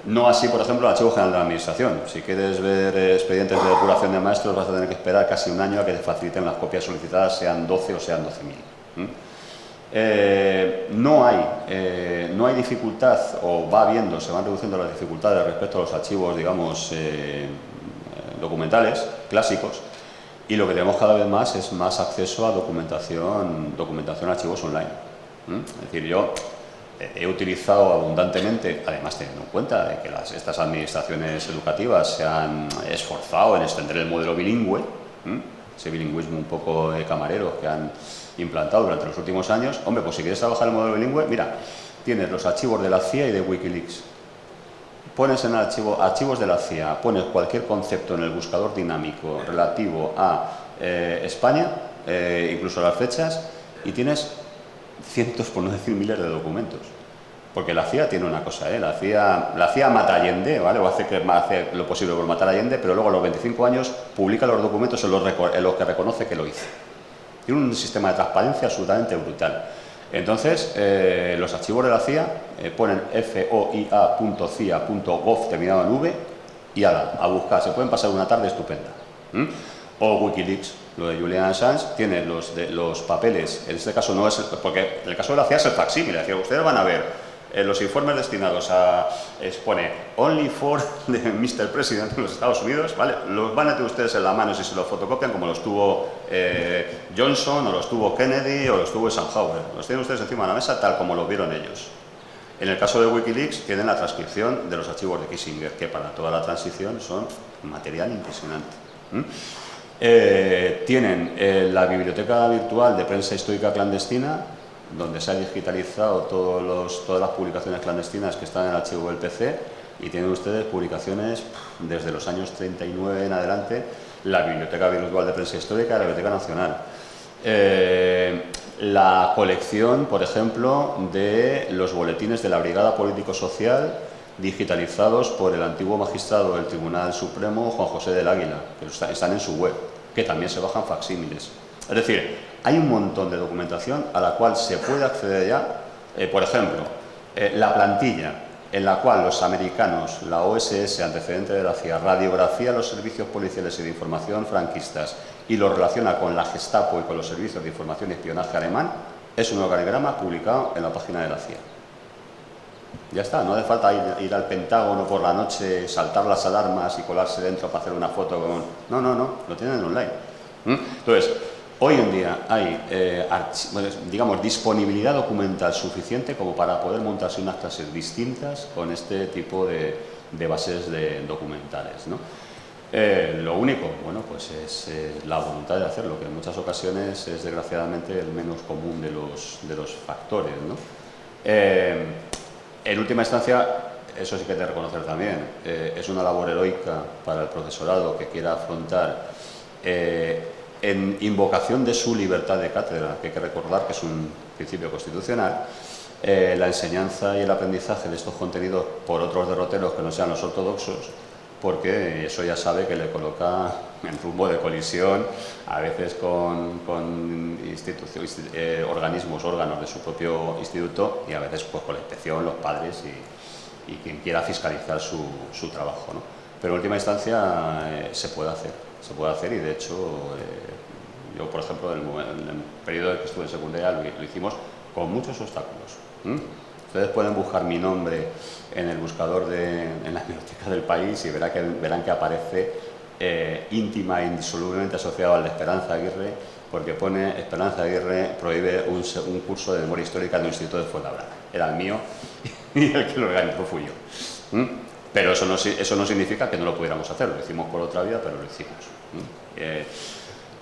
No así, por ejemplo, el Archivo General de la Administración. Si quieres ver expedientes de depuración de maestros, vas a tener que esperar casi un año a que te faciliten las copias solicitadas, sean 12 o sean 12.000. No hay dificultad, o se van reduciendo las dificultades respecto a los archivos, digamos, documentales, clásicos, y lo que tenemos cada vez más es más acceso a documentación archivos online. Es decir, yo he utilizado abundantemente, además teniendo en cuenta de que estas administraciones educativas se han esforzado en extender el modelo bilingüe, ese bilingüismo un poco de camareros que han implantado durante los últimos años. Hombre, pues si quieres trabajar el modelo bilingüe, mira, tienes los archivos de la CIA y de Wikileaks. Pones en archivos de la CIA, pones cualquier concepto en el buscador dinámico relativo a España, incluso las fechas, y tienes cientos, por no decir miles de documentos. Porque la CIA tiene una cosa, la CIA mata a Allende, ¿vale? O hace lo posible por matar a Allende, pero luego a los 25 años publica los documentos en los que reconoce que lo hizo. Tiene un sistema de transparencia absolutamente brutal. Entonces, los archivos de la CIA ponen foia.cia.gov terminado en v y a buscar. Se pueden pasar una tarde estupenda. O Wikileaks, lo de Julian Assange, tiene los papeles, en este caso no es, porque en el caso de la CIA es el facsímile, es decir, ustedes van a ver los informes destinados pone Only for the Mr. President en los Estados Unidos, ¿vale? Los van a tener ustedes en la mano si se los fotocopian, como los tuvo Johnson, o los tuvo Kennedy, o los tuvo Eisenhower. Los tienen ustedes encima de la mesa tal como los vieron ellos. En el caso de Wikileaks tienen la transcripción de los archivos de Kissinger, que para toda la transición son material impresionante. Tienen la biblioteca virtual de prensa histórica clandestina, donde se ha digitalizado todas las publicaciones clandestinas que están en el archivo del PC. Y tienen ustedes publicaciones desde los años 39 en adelante, la Biblioteca Virtual de Prensa Histórica y la Biblioteca Nacional. La colección, por ejemplo, de los boletines de la Brigada Político-Social digitalizados por el antiguo magistrado del Tribunal Supremo, Juan José del Águila, que están en su web, que también se bajan facsímiles. Es decir, hay un montón de documentación a la cual se puede acceder ya. Por ejemplo, la plantilla en la cual los americanos, la OSS, antecedente de la CIA, radiografía los servicios policiales y de información franquistas y lo relaciona con la Gestapo y con los servicios de información y espionaje alemán, es un organigrama publicado en la página de la CIA. Ya está, no hace falta ir al Pentágono por la noche, saltar las alarmas y colarse dentro para hacer una foto con... No, lo tienen online. Entonces, hoy en día hay, digamos, disponibilidad documental suficiente como para poder montarse unas clases distintas con este tipo de bases documentales, ¿no? Lo único, bueno, pues es la voluntad de hacerlo, que en muchas ocasiones es desgraciadamente el menos común de los factores, ¿no? En última instancia, eso sí que hay que reconocer también, es una labor heroica para el profesorado que quiera afrontar en invocación de su libertad de cátedra, que hay que recordar que es un principio constitucional, la enseñanza y el aprendizaje de estos contenidos por otros derroteros que no sean los ortodoxos, porque eso ya sabe que le coloca en rumbo de colisión, a veces con órganos de su propio instituto y a veces pues, con la inspección, los padres y quien quiera fiscalizar su trabajo, ¿no? Pero en última instancia se puede hacer y de hecho yo, por ejemplo, en el periodo en que estuve en secundaria lo hicimos con muchos obstáculos. Ustedes pueden buscar mi nombre en el buscador en la biblioteca del país y verán que aparece íntima e indisolublemente asociado al de Esperanza Aguirre, porque pone Esperanza Aguirre prohíbe un curso de memoria histórica del Instituto de Fuenlabrada. Era el mío y el que lo organizó fui yo. Pero eso no significa que no lo pudiéramos hacer, lo hicimos por otra vía, pero lo hicimos.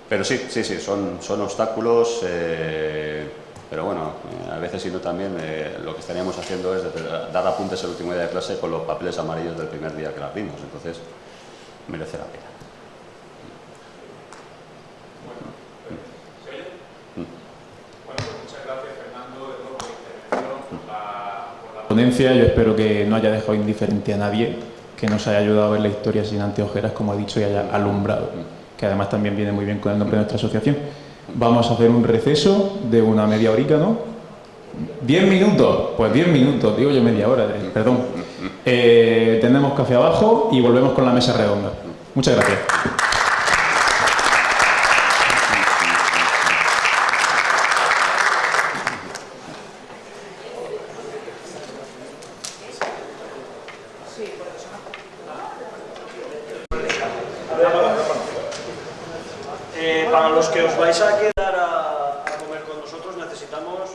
Pero sí, son obstáculos, pero bueno, a veces si no también lo que estaríamos haciendo es dar apuntes el último día de clase con los papeles amarillos del primer día que las vimos, entonces merece la pena. Bueno, pues muchas gracias, Fernando, de nuevo por la intervención, por la ponencia. Yo espero que no haya dejado indiferente a nadie, que nos haya ayudado a ver la historia sin anteojeras, como ha dicho, y haya alumbrado, que además también viene muy bien con el nombre de nuestra asociación. Vamos a hacer un receso de una media horita, ¿no? 10 minutos, pues 10 minutos, digo yo media hora, perdón. Tenemos café abajo y volvemos con la mesa redonda. Muchas gracias. Para los que os vais a quedar a comer con nosotros necesitamos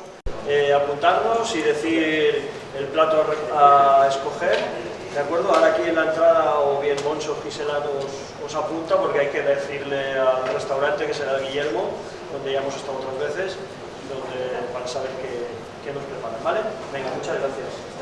apuntarnos y decir el plato a escoger, ¿de acuerdo? Ahora aquí en la entrada o bien Moncho o Gisela os apunta porque hay que decirle al restaurante que será el Guillermo, donde ya hemos estado otras veces, para saber qué nos preparan, ¿vale? Venga, muchas gracias.